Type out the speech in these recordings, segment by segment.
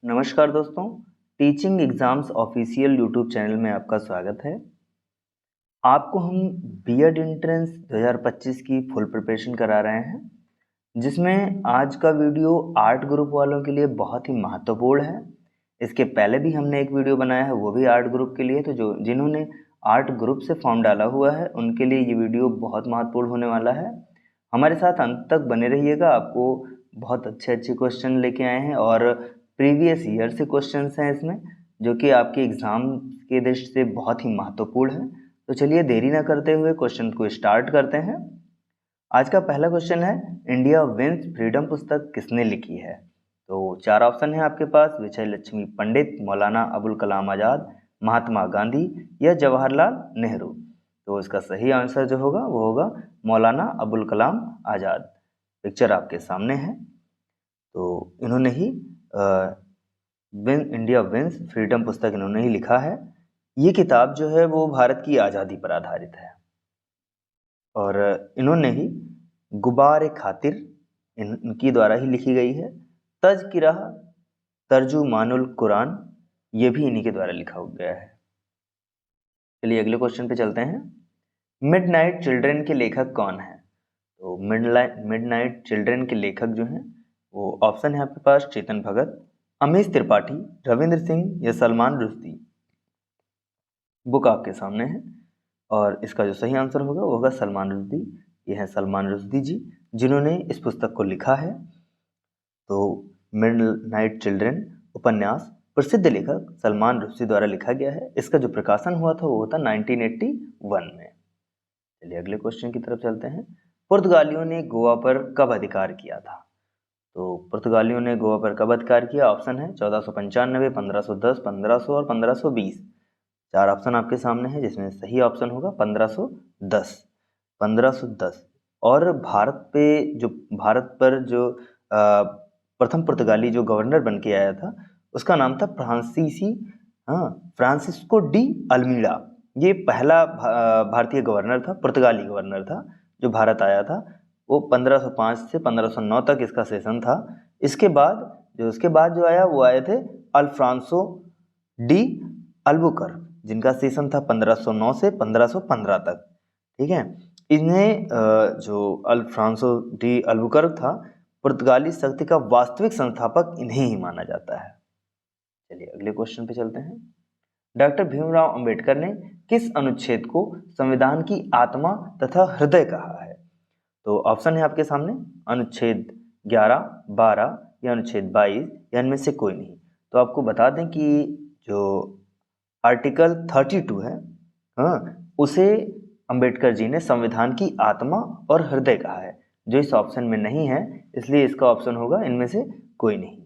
नमस्कार दोस्तों, teaching exams official YouTube channel में आपका स्वागत है। आपको हम बीएड एंट्रेंस 2025 की फुल प्रिपरेशन करा रहे हैं, जिसमें आज का वीडियो आर्ट ग्रुप वालों के लिए बहुत ही महत्वपूर्ण है। इसके पहले भी हमने एक वीडियो बनाया है, वो भी आर्ट ग्रुप के लिए। तो जिन्होंने आर्ट ग्रुप से फॉर्म डाला हुआ है उनके लिए ये वीडियो बहुत महत्वपूर्ण होने वाला है। हमारे साथ अंत तक बने रहिएगा। आपको बहुत अच्छे क्वेश्चन लेके आए हैं और प्रीवियस ईयर से क्वेश्चंस हैं इसमें, जो कि आपके एग्जाम के दृष्टि से बहुत ही महत्वपूर्ण है। तो चलिए देरी ना करते हुए क्वेश्चन को स्टार्ट करते हैं। आज का पहला क्वेश्चन है, इंडिया विंस फ्रीडम पुस्तक किसने लिखी है? तो 4 ऑप्शन है आपके पास, विजय लक्ष्मी पंडित, मौलाना अबुल कलाम आज़ाद, महात्मा गांधी या जवाहरलाल नेहरू। तो इसका सही आंसर जो होगा वो होगा मौलाना अबुल कलाम आज़ाद। पिक्चर आपके सामने है। तो इन्होंने ही इंडिया विंस फ्रीडम पुस्तक इन्होंने ही लिखा है। ये किताब जो है वो भारत की आज़ादी पर आधारित है और इन्होंने ही गुबार खातिर इनकी द्वारा ही लिखी गई है। तज़किरा तर्जुमानुल कुरान ये भी इन्हीं के द्वारा लिखा गया है। चलिए अगले क्वेश्चन पे चलते हैं। मिडनाइट चिल्ड्रन के लेखक कौन है? तो मिडनाइट चिल्ड्रन के लेखक जो हैं वो ऑप्शन है आपके पास, चेतन भगत, अमीश त्रिपाठी, रविंद्र सिंह या सलमान रुश्दी। बुक आपके सामने है और इसका जो सही आंसर होगा वो होगा सलमान रुश्दी। ये है सलमान रुश्दी जी, जिन्होंने इस पुस्तक को लिखा है। तो मिडनाइट चिल्ड्रन उपन्यास प्रसिद्ध लेखक सलमान रुश्दी द्वारा लिखा गया है। इसका जो प्रकाशन हुआ था वो था 1981 में। चलिए अगले क्वेश्चन की तरफ चलते हैं। पुर्तगालियों ने गोवा पर कब अधिकार किया था? तो पुर्तगालियों ने गोवा पर कब अधिकार किया? ऑप्शन है 1495, 1510, 1500 और 1520। 4 ऑप्शन आपके सामने हैं, जिसमें सही ऑप्शन होगा 1510। 1510 और भारत पर जो प्रथम पुर्तगाली जो गवर्नर बन के आया था उसका नाम था फ्रांसिस्को डी अल्मीडा। ये पहला भारतीय गवर्नर था, पुर्तगाली गवर्नर था जो भारत आया था। वो 1505 से 1509 तक इसका सेशन था। उसके बाद जो आया वो आए थे अल्फ्रांसो डी अल्बुकर्क, जिनका सेशन था 1509 से 1515 तक। ठीक है, इन्हें जो अल्फ्रांसो डी अल्बुकर्क था, पुर्तगाली शक्ति का वास्तविक संस्थापक इन्हें ही माना जाता है। चलिए अगले क्वेश्चन पे चलते हैं। डॉक्टर भीमराव अंबेडकर ने किस अनुच्छेद को संविधान की आत्मा तथा हृदय कहा है? तो ऑप्शन है आपके सामने, अनुच्छेद 11, 12 या अनुच्छेद 22 या इनमें से कोई नहीं। तो आपको बता दें कि जो आर्टिकल 32 है, उसे अंबेडकर जी ने संविधान की आत्मा और हृदय कहा है, जो इस ऑप्शन में नहीं है, इसलिए इसका ऑप्शन होगा इनमें से कोई नहीं।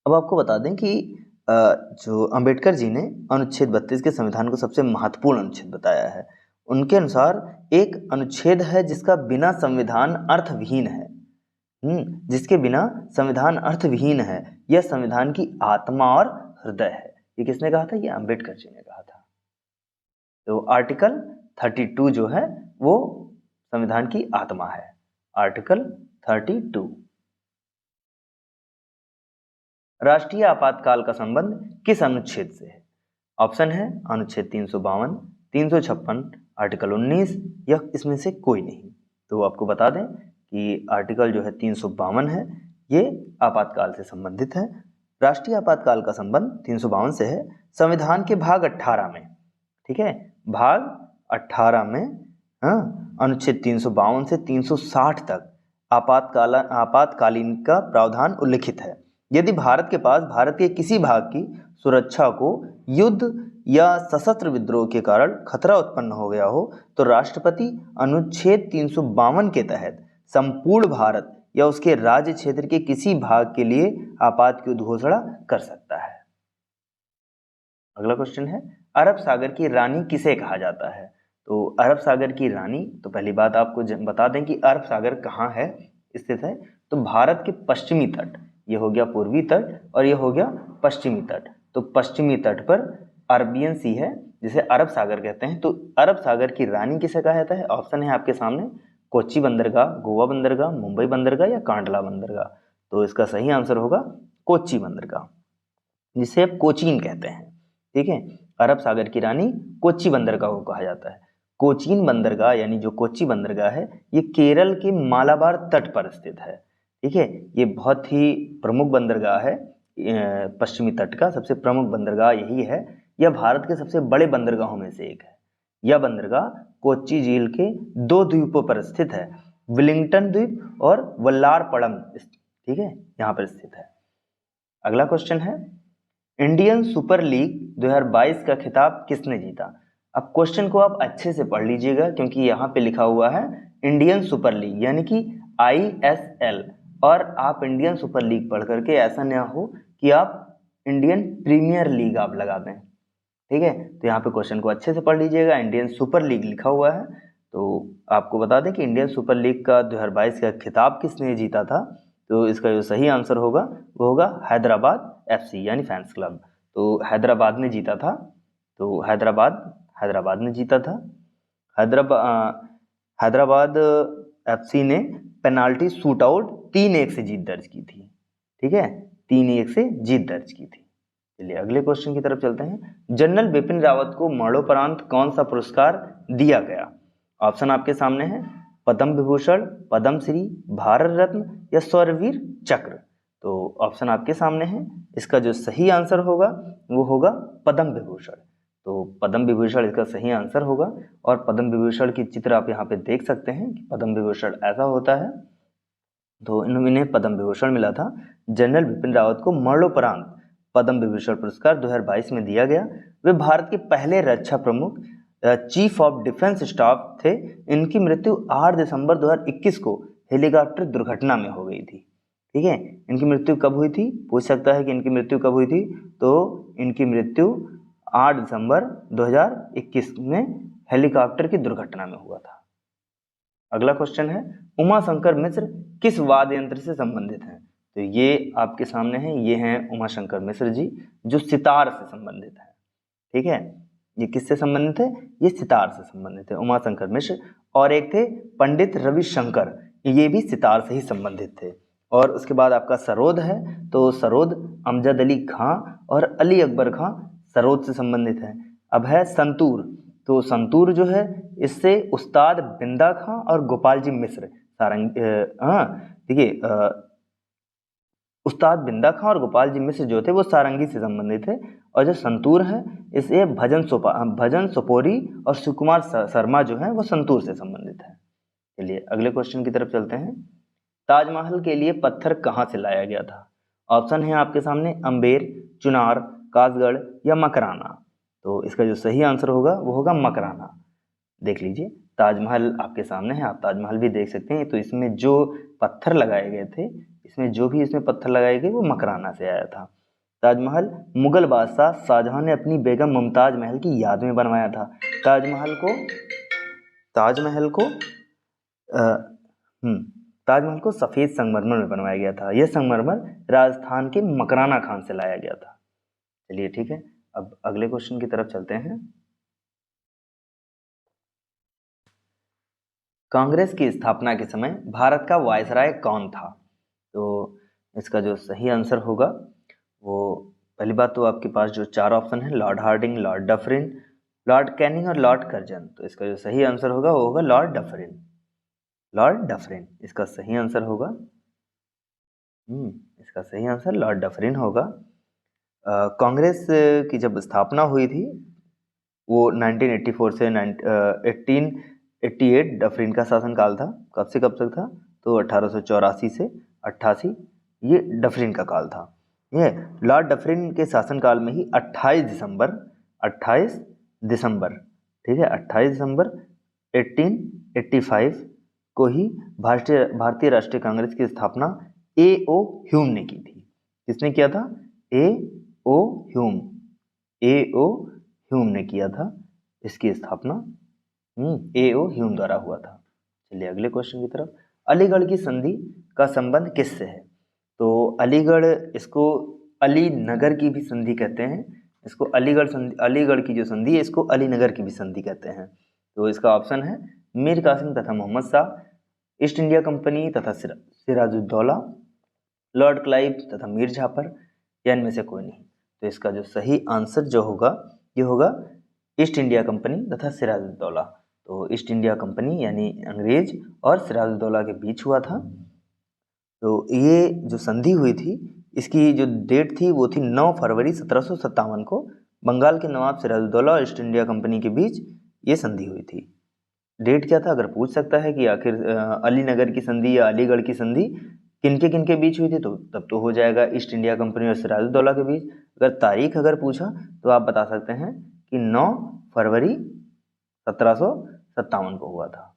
अब आपको बता दें कि जो अंबेडकर जी ने अनुच्छेद 32 के संविधान को सबसे महत्वपूर्ण अनुच्छेद बताया है। उनके अनुसार एक अनुच्छेद है जिसका बिना संविधान अर्थविहीन है। जिसके बिना संविधान अर्थविहीन है, यह संविधान की आत्मा और हृदय है। ये किसने कहा था? ये अंबेडकर जी ने कहा था। तो आर्टिकल 32 जो है वो संविधान की आत्मा है। आर्टिकल 32। राष्ट्रीय आपातकाल का संबंध किस अनुच्छेद से है? ऑप्शन है अनुच्छेद 352, 356, आर्टिकल 19 या इसमें से कोई नहीं। तो आपको बता दें कि आर्टिकल जो है 352 है, ये आपातकाल से संबंधित है। राष्ट्रीय आपातकाल का संबंध 352 से है। संविधान के भाग 18 में, ठीक है, भाग 18 में अनुच्छेद 352 से 360 तक आपातकालीन का प्रावधान उल्लिखित है। यदि भारत के पास भारत के किसी भाग की सुरक्षा को युद्ध या सशस्त्र विद्रोह के कारण खतरा उत्पन्न हो गया हो, तो राष्ट्रपति अनुच्छेद 352 के तहत संपूर्ण भारत या उसके राज्य क्षेत्र के किसी भाग के लिए आपात की घोषणा कर सकता है। अगला क्वेश्चन है, अरब सागर की रानी किसे कहा जाता है? तो अरब सागर की रानी, तो पहली बात आपको बता दें कि अरब सागर कहाँ है स्थित है। तो भारत के पश्चिमी तट, ये हो गया पूर्वी तट और ये हो गया पश्चिमी तट। तो पश्चिमी तट पर अरबियन सी है जिसे अरब सागर कहते हैं। तो अरब सागर की रानी किसे कहा जाता है? ऑप्शन है आपके सामने, कोच्चि बंदरगाह, गोवा बंदरगाह, मुंबई बंदरगाह या कांडला बंदरगाह। तो इसका सही आंसर होगा कोच्चि बंदरगाह, जिसे अब कोचीन कहते हैं। ठीक है, अरब सागर की रानी कोच्चि बंदरगाह को कहा जाता है। कोचीन बंदरगाह यानी जो कोच्चि बंदरगाह है, ये केरल के मालाबार तट पर स्थित है। ठीक है, ये बहुत ही प्रमुख बंदरगाह है, पश्चिमी तट का सबसे प्रमुख बंदरगाह यही है। यह भारत के सबसे बड़े बंदरगाहों में से एक है। यह बंदरगाह कोच्चि झील के 2 द्वीपों पर स्थित है, विलिंगटन द्वीप और वल्लारपड़म, ठीक है, यहाँ पर स्थित है। अगला क्वेश्चन है, इंडियन सुपर लीग 2022 का खिताब किसने जीता? अब क्वेश्चन को आप अच्छे से पढ़ लीजिएगा, क्योंकि यहाँ पे लिखा हुआ है इंडियन सुपर लीग यानी कि ISL, और आप इंडियन सुपर लीग पढ़ करके ऐसा ना हो कि आप इंडियन प्रीमियर लीग आप लगा दें। ठीक है, तो यहाँ पे क्वेश्चन को अच्छे से पढ़ लीजिएगा, इंडियन सुपर लीग लिखा हुआ है। तो आपको बता दें कि इंडियन सुपर लीग का 2022 का खिताब किसने जीता था, तो इसका जो सही आंसर होगा वो होगा हैदराबाद FC यानी फैंस क्लब। तो हैदराबाद ने जीता था, तो हैदराबाद ने जीता था। हैदराबाद FC ने पेनाल्टी शूट आउट 3-1 से जीत दर्ज की थी। ठीक है, 3-1 से जीत दर्ज की थी। चलिए अगले क्वेश्चन की तरफ चलते हैं। जनरल बिपिन रावत को मरणोपरांत कौन सा पुरस्कार दिया गया? ऑप्शन आपके सामने है, पद्म विभूषण, पद्मश्री, भारत रत्न या शौर्यवीर चक्र। तो ऑप्शन आपके सामने है, इसका जो सही आंसर होगा वो होगा पद्म विभूषण। तो पद्म विभूषण इसका सही आंसर होगा, और पद्म विभूषण की चित्र आप यहाँ पे देख सकते हैं कि पद्म विभूषण ऐसा होता है। तो इन्हें पद्म विभूषण मिला था। जनरल बिपिन रावत को मरणोपरांत पद्म विभूषण पुरस्कार 2022 में दिया गया। वे भारत के पहले रक्षा प्रमुख चीफ ऑफ डिफेंस स्टाफ थे। इनकी मृत्यु 8 दिसंबर 2021 को हेलीकॉप्टर दुर्घटना में हो गई थी। ठीक है, इनकी मृत्यु कब हुई थी, पूछ सकता है कि इनकी मृत्यु कब हुई थी, तो इनकी मृत्यु 8 दिसंबर 2021 में हेलीकॉप्टर की दुर्घटना में हुआ था। अगला क्वेश्चन है, उमा शंकर मिश्र किस वाद्य यंत्र से संबंधित हैं? तो ये आपके सामने है, ये हैं उमा शंकर मिश्र जी, जो सितार से संबंधित है। ठीक है, ये किससे संबंधित है? ये सितार से संबंधित है, उमा शंकर मिश्र। और एक थे पंडित रविशंकर, ये भी सितार से ही संबंधित थे। और उसके बाद आपका सरोद है, तो सरोद अमजद अली खां और अली अकबर खां सरोद से संबंधित है। अब है संतूर, तो संतूर जो है इससे उस्ताद बिंदा खां और गोपाल जी मिश्र सारंग, देखिए उस्ताद बिंदा खां और गोपाल जी मिश्र जो थे वो सारंगी से संबंधित थे। और जो संतूर है इसे भजन सोपोरी और सुकुमार शर्मा जो है वो संतूर से संबंधित है। चलिए अगले क्वेश्चन की तरफ चलते हैं। ताजमहल के लिए पत्थर कहाँ से लाया गया था? ऑप्शन है आपके सामने, अम्बेर, चुनार, कासगढ़ या मकराना। तो इसका जो सही आंसर होगा वो होगा मकराना। देख लीजिए, ताजमहल आपके सामने है, आप ताजमहल भी देख सकते हैं। तो इसमें जो पत्थर लगाए गए थे, इसमें पत्थर लगाए गए वो मकराना से आया था। ताजमहल मुगल बादशाह शाहजहां ने अपनी बेगम मुमताज महल की याद में बनवाया था। ताजमहल को सफेद संगमरमर में बनवाया गया था। यह संगमरमर राजस्थान के मकराना खान से लाया गया था। चलिए ठीक है, अब अगले क्वेश्चन की तरफ चलते हैं। कांग्रेस की स्थापना के समय भारत का वायसराय कौन था? तो इसका जो सही आंसर होगा वो, पहली बात तो आपके पास जो 4 ऑप्शन है, Lord Hardinge, Lord Dufferin, Lord Canning और लॉर्ड कर्जन। तो इसका जो सही आंसर होगा वो होगा लॉर्ड डफरिन इसका सही आंसर होगा। इसका सही आंसर लॉर्ड डफरिन होगा। कांग्रेस की जब स्थापना हुई थी वो 1984 से 1888 डफरिन का शासनकाल था। कब से कब तक था? तो 1884 से 88 ये डफरिन का काल था। यह लॉर्ड डफरिन के शासनकाल में ही 28 दिसंबर ठीक है, 28 दिसंबर 1885 को ही भारतीय राष्ट्रीय कांग्रेस की स्थापना A.O. ह्यूम ने की थी। किसने किया था? A.O. ह्यूम ने किया था इसकी स्थापना। A.O. ह्यूम द्वारा हुआ था। चलिए अगले क्वेश्चन की तरफ। अलीगढ़ की संधि का संबंध किससे है? तो अलीगढ़, इसको अली नगर की भी संधि कहते हैं। इसको अलीगढ़ की जो संधि है इसको अली नगर की भी संधि कहते हैं। तो इसका ऑप्शन है मीर कासिम तथा Mohammad Shah, East India Company तथा सिराजुद्दौला, लॉर्ड क्लाइव तथा मीर जाफर, या इनमें से कोई नहीं। तो इसका जो सही आंसर जो होगा ये होगा ईस्ट इंडिया कंपनी तथा सिराजुद्दौला। तो ईस्ट इंडिया कंपनी यानी अंग्रेज और सिराजुद्दौला के बीच हुआ था। तो ये जो संधि हुई थी इसकी जो डेट थी वो थी 9 फरवरी 1757 को बंगाल के नवाब सिराजुद्दौला और ईस्ट इंडिया कंपनी के बीच ये संधि हुई थी। डेट क्या था अगर पूछ सकता है कि आखिर अलीनगर की संधि या अलीगढ़ की संधि किनके बीच हुई थी, तो तब तो हो जाएगा ईस्ट इंडिया कंपनी और सिराजुद्दौला के बीच। अगर तारीख अगर पूछा तो आप बता सकते हैं कि 9 फरवरी 1757 को हुआ था।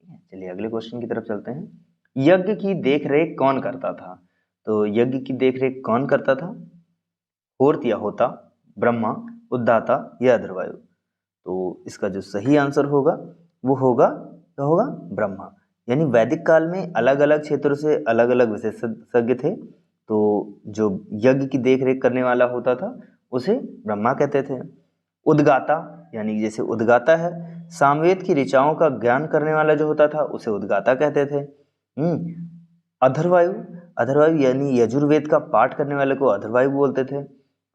चलिए अगले क्वेश्चन की तरफ चलते हैं। यज्ञ की देखरेख कौन करता था? तो यज्ञ की देखरेख कौन करता था? होर्त या होता, ब्रह्मा, उद्दाता या अधर्वायु। तो इसका जो सही आंसर होगा वो होगा क्या होगा? ब्रह्मा। यानी वैदिक काल में अलग अलग क्षेत्रों से अलग अलग विशेषज्ञ थे, तो जो यज्ञ की देखरेख करने वाला होता था उसे ब्रह्मा कहते थे। उद्गाता यानी जैसे उद्गाता है, सामवेद की ऋचाओं का ज्ञान करने वाला जो होता था उसे उद्गाता कहते थे। अधर्वायु, अधर्वायु यानी यजुर्वेद का पाठ करने वाले को अधर्वायु बोलते थे।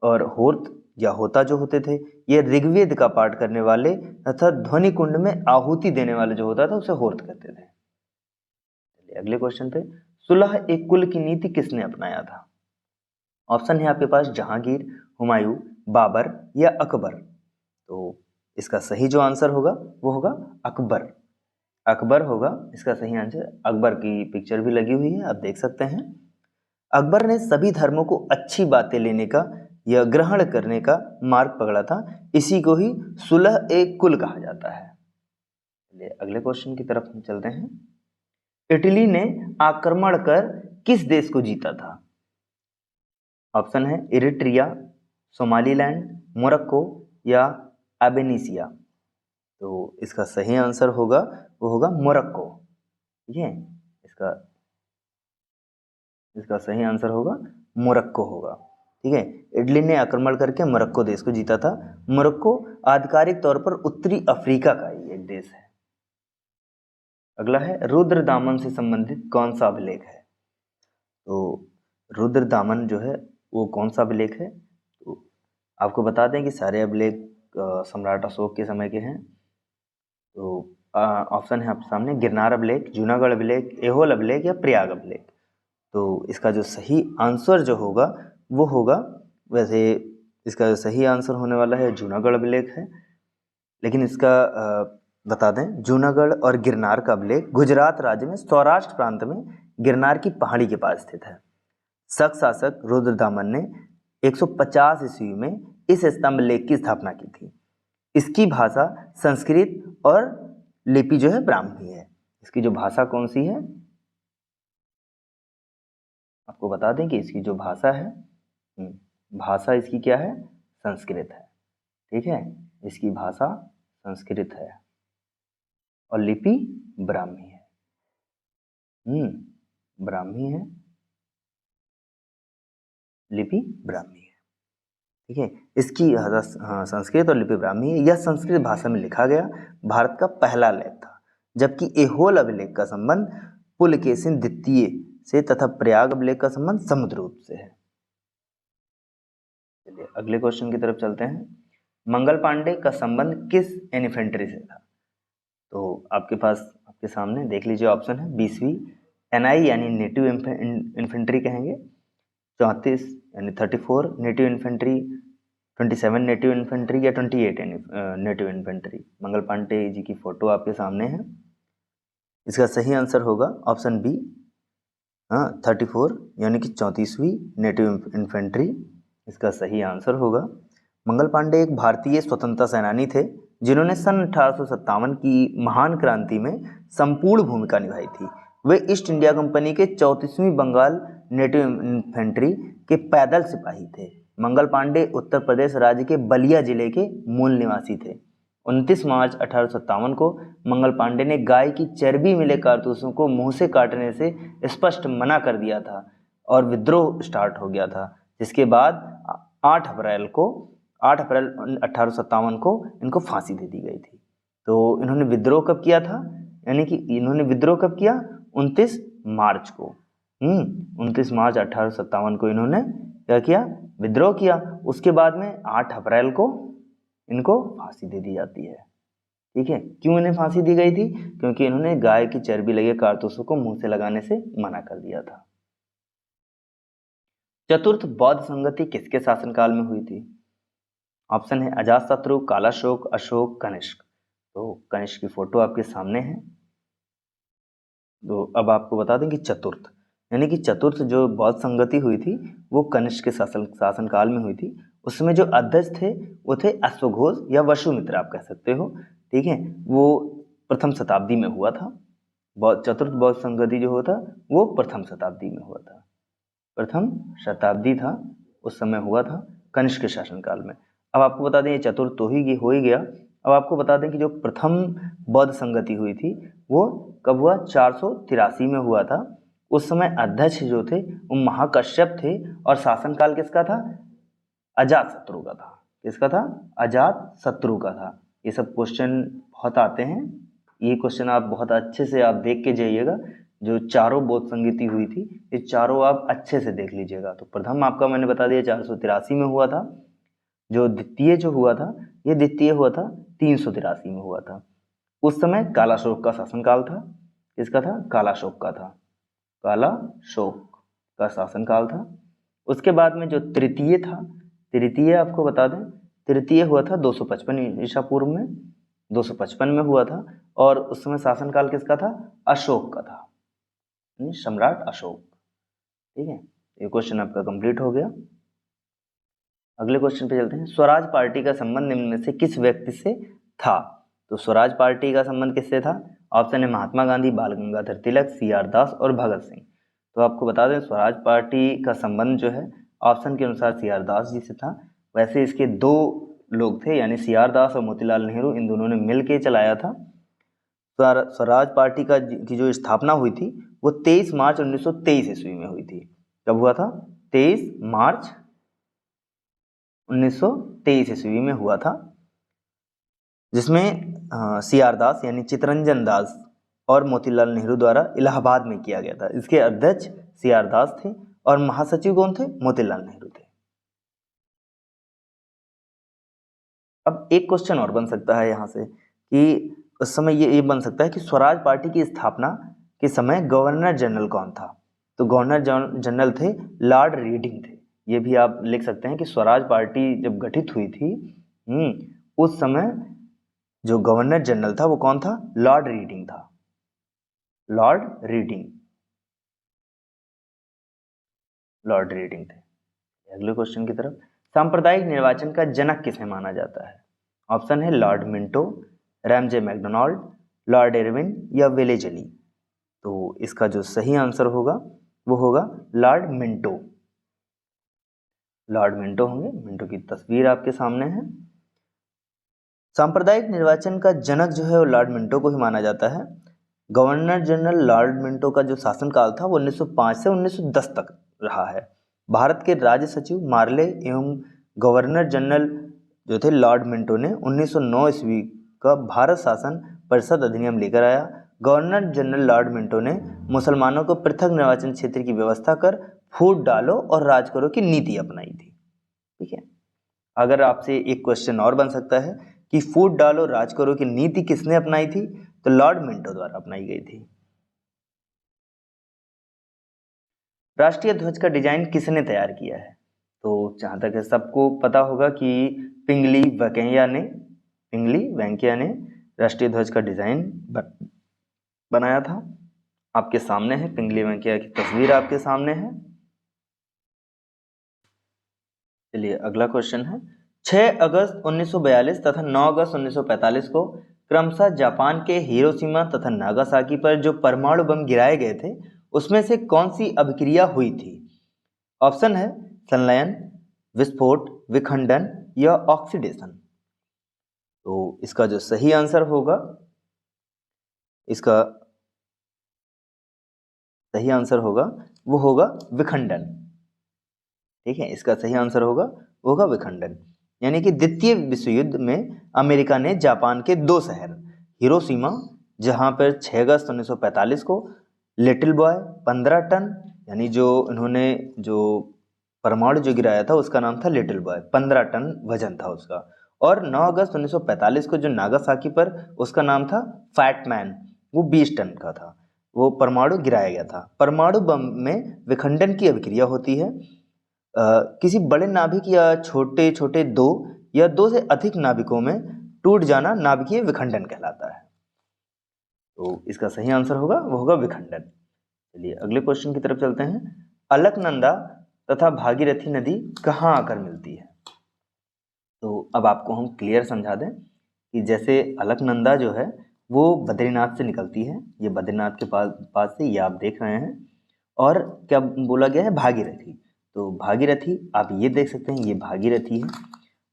और होर्त या होता जो होते थे ये ऋग्वेद का पाठ करने वाले तथा ध्वनि कुंड में आहुति देने वाले जो होता था उसे होर्त कहते थे। अगले क्वेश्चन पे, सुलह एक कुल की नीति किसने अपनाया था? ऑप्शन है आपके पास जहांगीर, हुमायूं, बाबर या अकबर। तो इसका सही जो आंसर होगा वो होगा अकबर। अकबर होगा इसका सही आंसर। अकबर की पिक्चर भी लगी हुई है, आप देख सकते हैं। अकबर ने सभी धर्मों को अच्छी बातें लेने का या ग्रहण करने का मार्ग पकड़ा था, इसी को ही सुलह एक कुल कहा जाता है। अगले क्वेश्चन की तरफ हम चलते हैं। इटली ने आक्रमण कर किस देश को जीता था? ऑप्शन है इरिट्रिया, सोमालीलैंड, मोरक्को या एबेनिसिया। तो इसका सही आंसर होगा वो होगा मोरक्को। ठीक है, इसका सही आंसर होगा मोरक्को होगा। ठीक है, इटली ने आक्रमण करके मोरक्को देश को जीता था। मोरक्को आधिकारिक तौर पर उत्तरी अफ्रीका का ही एक देश है। अगला है रुद्र दामन से संबंधित कौन सा अभिलेख है? तो रुद्र दामन जो है वो कौन सा अभिलेख है? तो आपको बता दें कि सारे अभिलेख सम्राट अशोक के समय के हैं। तो ऑप्शन है आपके सामने गिरनार अभिलेख, जूनागढ़ अभिलेख, ऐहोल अभिलेख या प्रयाग अभिलेख। तो इसका जो सही आंसर जो होगा वो होगा, वैसे इसका जो सही आंसर होने वाला है जूनागढ़ अभिलेख है, लेकिन इसका बता दें जूनागढ़ और गिरनार का अभिलेख गुजरात राज्य में सौराष्ट्र प्रांत में गिरनार की पहाड़ी के पास स्थित है। शक शासक रुद्रदामन ने 150 ईस्वी में इस स्तंभ लेख की स्थापना की थी। इसकी भाषा संस्कृत और लिपि जो है ब्राह्मी है। इसकी जो भाषा कौन सी है आपको बता दें कि इसकी जो भाषा है भाषा इसकी क्या है? संस्कृत है। ठीक है, इसकी भाषा संस्कृत है और लिपि ब्राह्मी है। ब्राह्मी है, लिपि ब्राह्मी है। ठीक है, इसकी संस्कृत और लिपि ब्राह्मी है। यह संस्कृत भाषा में लिखा गया भारत का पहला लेख था, जबकि ऐहोल अभिलेख का संबंध पुलकेशिन द्वितीय से तथा प्रयाग अभिलेख का संबंध समुद्रगुप्त से है। चलिए अगले क्वेश्चन की तरफ चलते हैं। मंगल पांडे का संबंध किस इन्फेंट्री से था? तो आपके पास आपके सामने देख लीजिए, ऑप्शन है 20वीं एनआई यानी नेटिव इन्फेंट्री कहेंगे, 34 यानी 34 नेटिव इन्फेंट्री, 27 नेटिव इन्फेंट्री या 28 नेटिव इन्फेंट्री। मंगल पांडे जी की फोटो आपके सामने है। इसका सही आंसर होगा ऑप्शन बी 34 यानी कि 34वीं नेटिव इन्फेंट्री इसका सही आंसर होगा। मंगल पांडे एक भारतीय स्वतंत्रता सेनानी थे जिन्होंने सन 1857 की महान क्रांति में संपूर्ण भूमिका निभाई थी। वे ईस्ट इंडिया कंपनी के 34वीं बंगाल नेटिव इन्फेंट्री के पैदल सिपाही थे। मंगल पांडे उत्तर प्रदेश राज्य के बलिया जिले के मूल निवासी थे। 29 मार्च 1857 को मंगल पांडे ने गाय की चर्बी मिले कारतूसों को मुंह से काटने से स्पष्ट मना कर दिया था और विद्रोह स्टार्ट हो गया था, जिसके बाद 8 अप्रैल 1857 को इनको फांसी दे दी गई थी। तो इन्होंने विद्रोह कब किया था? यानी कि इन्होंने विद्रोह कब किया? 29 मार्च को। 29 मार्च 1857 को इन्होंने क्या किया, विद्रोह किया। उसके बाद में 8 अप्रैल को इनको फांसी दे दी जाती है। ठीक है, क्यों इन्हें फांसी दी गई थी? क्योंकि इन्होंने गाय की चर्बी लगे कारतूसों को मुंह से लगाने से मना कर दिया था। चतुर्थ बौद्ध संगति किसके शासनकाल में हुई थी? ऑप्शन है अजातशत्रु, कालाशोक, अशोक, कनिष्क। तो कनिष्क की फोटो आपके सामने है। तो अब आपको बता दें कि चतुर्थ यानी कि चतुर्थ जो बौद्ध संगति हुई थी वो कनिष्क के शासनकाल में हुई थी। उसमें जो अध्यक्ष थे वो थे अश्वघोष या वसुमित्र आप कह सकते हो। ठीक है, वो प्रथम शताब्दी में हुआ था। चतुर्थ बौद्ध संगति जो हुआ था वो प्रथम शताब्दी में हुआ था, प्रथम शताब्दी था उस समय हुआ था कनिष्क के शासनकाल में। अब आपको बता दें ये चतुर्थ तो ही हो ही गया। अब आपको बता दें कि जो प्रथम बौद्ध संगति हुई थी वो कब हुआ? 483 में हुआ था। उस समय अध्यक्ष जो थे वो महाकश्यप थे और शासनकाल किसका था? अजातशत्रु का था। किसका था? अजातशत्रु का था। ये सब क्वेश्चन बहुत आते हैं, ये क्वेश्चन आप बहुत अच्छे से आप देख के जाइएगा। जो चारों बौद्ध संगति हुई थी ये चारों आप अच्छे से देख लीजिएगा। तो प्रथम आपका मैंने बता दिया 483 में हुआ था। जो द्वितीय जो हुआ था ये द्वितीय हुआ था 383 में हुआ था। उस समय कालाशोक का शासनकाल था। किसका था? कालाशोक का था। कालाशोक का शासनकाल था। उसके बाद में जो तृतीय था, तृतीय आपको बता दें तृतीय हुआ था 255 ईसा पूर्व में, 255 में हुआ था। और उस समय शासनकाल किसका था? अशोक का था, सम्राट अशोक। ठीक है, ये क्वेश्चन आपका कंप्लीट हो गया। अगले क्वेश्चन पे चलते हैं। स्वराज पार्टी का संबंध निम्न में से किस व्यक्ति से था? तो स्वराज पार्टी का संबंध किससे था? ऑप्शन है महात्मा गांधी, बाल गंगाधर तिलक, सी.आर. दास और भगत सिंह। तो आपको बता दें स्वराज पार्टी का संबंध जो है ऑप्शन के अनुसार सी.आर. दास जी से था। वैसे इसके दो लोग थे यानी सी.आर. दास और मोतीलाल नेहरू, इन दोनों ने मिल के चलाया था। स्वराज पार्टी की जो स्थापना हुई थी वो 23 मार्च 1923 ईस्वी में हुई थी। कब हुआ था? 23 मार्च 1923 ईस्वी में हुआ था, जिसमें सी.आर. दास यानी चित्तरंजन दास और मोतीलाल नेहरू द्वारा इलाहाबाद में किया गया था। इसके अध्यक्ष सी.आर. दास थे और महासचिव कौन थे? मोतीलाल नेहरू थे। अब एक क्वेश्चन और बन सकता है यहाँ से कि उस समय ये बन सकता है कि स्वराज पार्टी की स्थापना के समय गवर्नर जनरल कौन था? तो गवर्नर जनरल थे लॉर्ड रीडिंग थे। ये भी आप लिख सकते हैं कि स्वराज पार्टी जब गठित हुई थी उस समय जो गवर्नर जनरल था वो कौन था? लॉर्ड रीडिंग था। लॉर्ड रीडिंग थे। अगले क्वेश्चन की तरफ। सांप्रदायिक निर्वाचन का जनक किसे माना जाता है? ऑप्शन है Lord Minto, Ramsay MacDonald, Lord Irwin या वेलेजली। तो इसका जो सही आंसर होगा वो होगा लॉर्ड मिंटो। लॉर्ड मिंटो होंगे। मिंटो की तस्वीर आपके सामने है। सांप्रदायिक निर्वाचन का जनक जो है वो लॉर्ड मिंटो को ही माना जाता है। गवर्नर जनरल लॉर्ड मिंटो का जो शासनकाल था वो 1905 से 1910 तक रहा है। भारत के राज्य सचिव मार्ले एवं गवर्नर जनरल जो थे लॉर्ड मिंटो ने 1909 ईस्वी का भारत शासन परिषद अधिनियम लेकर आया। गवर्नर जनरल लॉर्ड मिंटो ने मुसलमानों को पृथक निर्वाचन क्षेत्र की व्यवस्था कर फूट डालो और राज करो की नीति अपनाई थी। ठीक है, अगर आपसे एक क्वेश्चन और बन सकता है कि फूट डालो राज करो की नीति किसने अपनाई थी? तो लॉर्ड मिंटो द्वारा अपनाई गई थी। राष्ट्रीय ध्वज का डिजाइन किसने तैयार किया है? तो जहां तक है सबको पता होगा कि पिंगली वेंकैया ने राष्ट्रीय ध्वज का डिजाइन बनाया था। आपके सामने है पिंगली वेंकैया की तस्वीर आपके सामने है। चलिए अगला क्वेश्चन है। 6 अगस्त 1942 तथा 9 अगस्त 1945 को क्रमशः जापान के हिरोशिमा तथा नागासाकी पर जो परमाणु बम गिराए गए थे उसमें से कौन सी अभिक्रिया हुई थी? ऑप्शन है संलयन, विस्फोट, विखंडन या ऑक्सीडेशन। तो इसका जो सही आंसर होगा वो होगा विखंडन। ठीक है, इसका सही आंसर होगा विखंडन। यानी कि द्वितीय विश्व युद्ध में अमेरिका ने जापान के 2 शहर हिरोशिमा जहां पर 6 अगस्त 1945 को लिटिल बॉय 15 टन यानी जो इन्होंने जो परमाणु जो गिराया था उसका नाम था लिटिल बॉय, 15 टन वजन था उसका। और 9 अगस्त 1945 को जो नागासाकी पर उसका नाम था फैट मैन, वो 20 टन का था, वो परमाणु गिराया गया था। परमाणु बम में विखंडन की अभिक्रिया होती है। किसी बड़े नाभिक या छोटे छोटे दो या दो से अधिक नाभिकों में टूट जाना नाभिकीय विखंडन कहलाता है। तो इसका सही आंसर होगा वो होगा विखंडन। चलिए अगले क्वेश्चन की तरफ चलते हैं। अलकनंदा तथा भागीरथी नदी कहाँ आकर मिलती है? तो अब आपको हम क्लियर समझा दें कि जैसे अलकनंदा जो है वो बद्रीनाथ से निकलती है, ये बद्रीनाथ के पास से ये आप देख रहे हैं। और क्या बोला गया है? भागीरथी। तो भागीरथी आप ये देख सकते हैं, ये भागीरथी है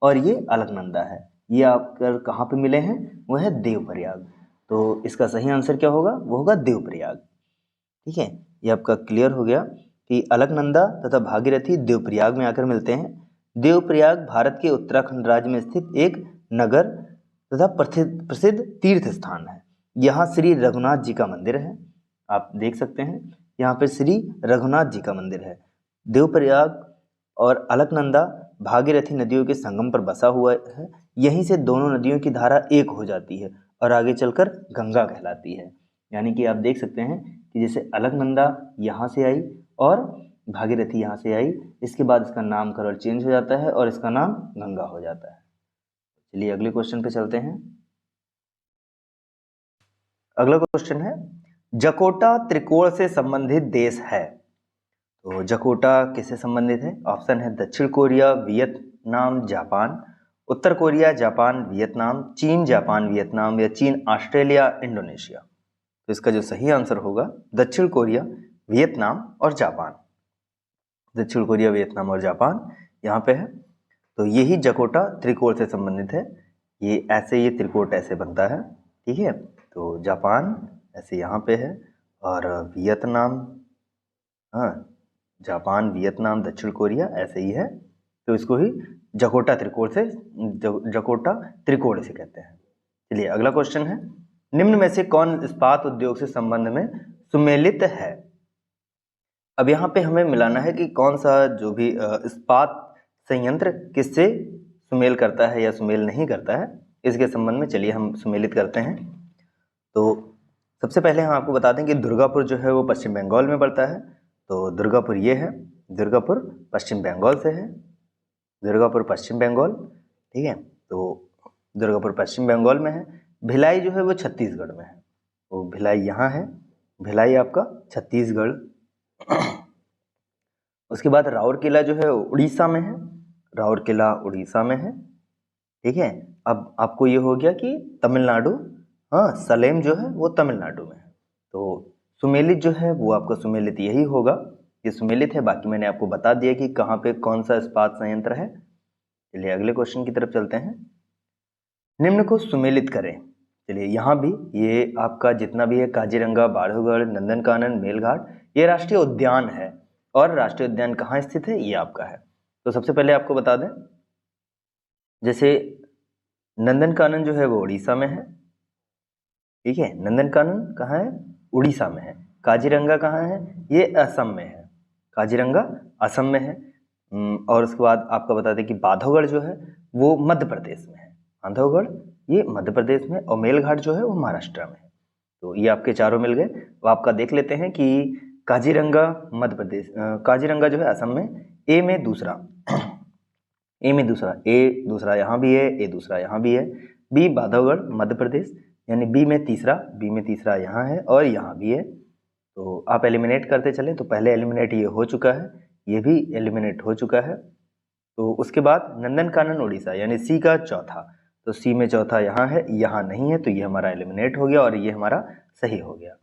और ये अलकनंदा है। ये आपकर कहाँ पे मिले हैं? वो है देवप्रयाग। तो इसका सही आंसर क्या होगा? वो होगा देवप्रयाग। ठीक है, ये आपका क्लियर हो गया कि अलकनंदा तथा भागीरथी देवप्रयाग में आकर मिलते हैं। देवप्रयाग भारत के उत्तराखंड राज्य में स्थित एक नगर तथा प्रसिद्ध तीर्थ स्थान है। यहाँ श्री रघुनाथ जी का मंदिर है, आप देख सकते हैं यहाँ पे श्री रघुनाथ जी का मंदिर है। देवप्रयाग और अलकनंदा भागीरथी नदियों के संगम पर बसा हुआ है। यहीं से दोनों नदियों की धारा एक हो जाती है और आगे चलकर गंगा कहलाती है। यानी कि आप देख सकते हैं कि जैसे अलकनंदा यहाँ से आई और भागीरथी यहाँ से आई, इसके बाद इसका नामकरण चेंज हो जाता है और इसका नाम गंगा हो जाता है। चलिए अगले क्वेश्चन पे चलते हैं। अगला क्वेश्चन है, जकोटा त्रिकोण से संबंधित देश है। तो जकोटा किससे संबंधित है? ऑप्शन है दक्षिण कोरिया, वियतनाम, जापान, उत्तर कोरिया, जापान, वियतनाम, चीन, जापान, वियतनाम या चीन, ऑस्ट्रेलिया, इंडोनेशिया। तो इसका जो सही आंसर होगा दक्षिण कोरिया, वियतनाम और जापान। दक्षिण कोरिया, वियतनाम और जापान यहाँ पे है। तो यही जकोटा त्रिकोण से संबंधित है। ये ऐसे, ये त्रिकोण ऐसे बनता है। ठीक है, तो जापान ऐसे यहाँ पे है और वियतनाम, हाँ, जापान, वियतनाम, दक्षिण कोरिया ऐसे ही है। तो इसको ही जकोटा त्रिकोण से जकोटा त्रिकोण से कहते हैं। चलिए अगला क्वेश्चन है, निम्न में से कौन इस्पात उद्योग से संबंध में सुमेलित है? अब यहाँ पे हमें मिलाना है कि कौन सा जो भी इस्पात संयंत्र किससे सुमेल करता है या सुमेल नहीं करता है, इसके संबंध में चलिए हम सुमेलित करते हैं। तो सबसे पहले हम आपको बता दें कि दुर्गापुर जो है वो पश्चिम बंगाल में पड़ता है। तो दुर्गापुर ये है, दुर्गापुर पश्चिम बंगाल से है, दुर्गापुर पश्चिम बंगाल। ठीक है, तो दुर्गापुर पश्चिम बंगाल में है। भिलाई जो है वो छत्तीसगढ़ में है, वो भिलाई यहाँ है, भिलाई आपका छत्तीसगढ़। उसके बाद राउरकेला जो है उड़ीसा में है, राउरकेला उड़ीसा में है। ठीक है, अब आपको ये हो गया कि तमिलनाडु, हाँ, सलेम जो है वो तमिलनाडु में है। तो सुमेलित जो है वो आपका सुमेलित यही होगा, ये सुमेलित है। बाकी मैंने आपको बता दिया कि कहाँ पे कौन सा इस्पात संयंत्र है। चलिए अगले क्वेश्चन की तरफ चलते हैं। निम्न को सुमेलित करें। चलिए यहाँ भी ये आपका जितना भी है काजीरंगा, बाढ़ूगढ़, नंदनकानन, मेलघाट, ये राष्ट्रीय उद्यान है। और राष्ट्रीय उद्यान कहाँ स्थित है? ये आपका है। तो सबसे पहले आपको बता दें, जैसे नंदनकानन जो है वो उड़ीसा में है। ठीक है, नंदनकानन कहाँ है? उड़ीसा में है। काजीरंगा कहाँ है? ये असम में है, काजीरंगा असम में है। और उसके बाद आपका बता दें कि बांधवगढ़ जो है वो मध्य प्रदेश में है, बांधवगढ़ ये मध्य प्रदेश में, और मेलघाट जो है वो महाराष्ट्र में है। तो ये आपके चारों मिल गए। तो आपका देख लेते हैं कि काजीरंगा मध्य प्रदेश, काजीरंगा जो है असम में, ए में दूसरा, ए में दूसरा, ए दूसरा यहाँ भी है, ए दूसरा यहाँ भी है। बी बांधवगढ़ मध्य प्रदेश, यानी बी में तीसरा यहाँ है और यहाँ भी है। तो आप एलिमिनेट करते चलें, तो पहले एलिमिनेट ये हो चुका है, ये भी एलिमिनेट हो चुका है। तो उसके बाद नंदनकानन उड़ीसा यानी सी का चौथा, तो सी में चौथा यहाँ है, यहाँ नहीं है, तो ये हमारा एलिमिनेट हो गया और ये हमारा सही हो गया।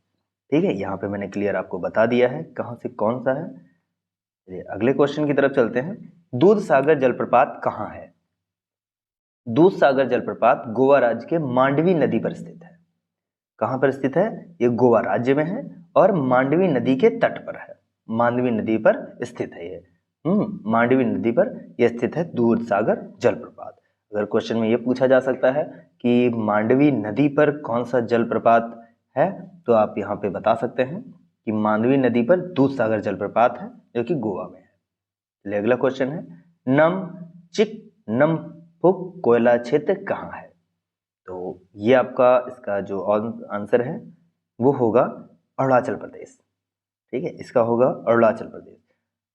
ठीक है, यहाँ पे मैंने क्लियर आपको बता दिया है कहाँ से कौन सा है। चलिए अगले क्वेश्चन की तरफ चलते हैं। दूध सागर जलप्रपात कहाँ है? दूध सागर जलप्रपात गोवा राज्य के मांडवी नदी पर स्थित है। कहाँ पर स्थित है? ये गोवा राज्य में है और मांडवी नदी के तट पर है, मांडवी नदी पर स्थित है ये। मांडवी नदी पर यह स्थित है दूध सागर जलप्रपात। अगर क्वेश्चन में ये पूछा जा सकता है कि मांडवी नदी पर कौन सा जलप्रपात है, तो आप यहाँ पे बता सकते हैं। कि मांडवी नदी पर दूधसागर जलप्रपात है जो कि गोवा में है। चलिए अगला क्वेश्चन है, नमचिकनमपुक कोयला क्षेत्र कहाँ है? तो ये आपका इसका जो आंसर है वो होगा अरुणाचल प्रदेश। ठीक है, इसका होगा अरुणाचल प्रदेश।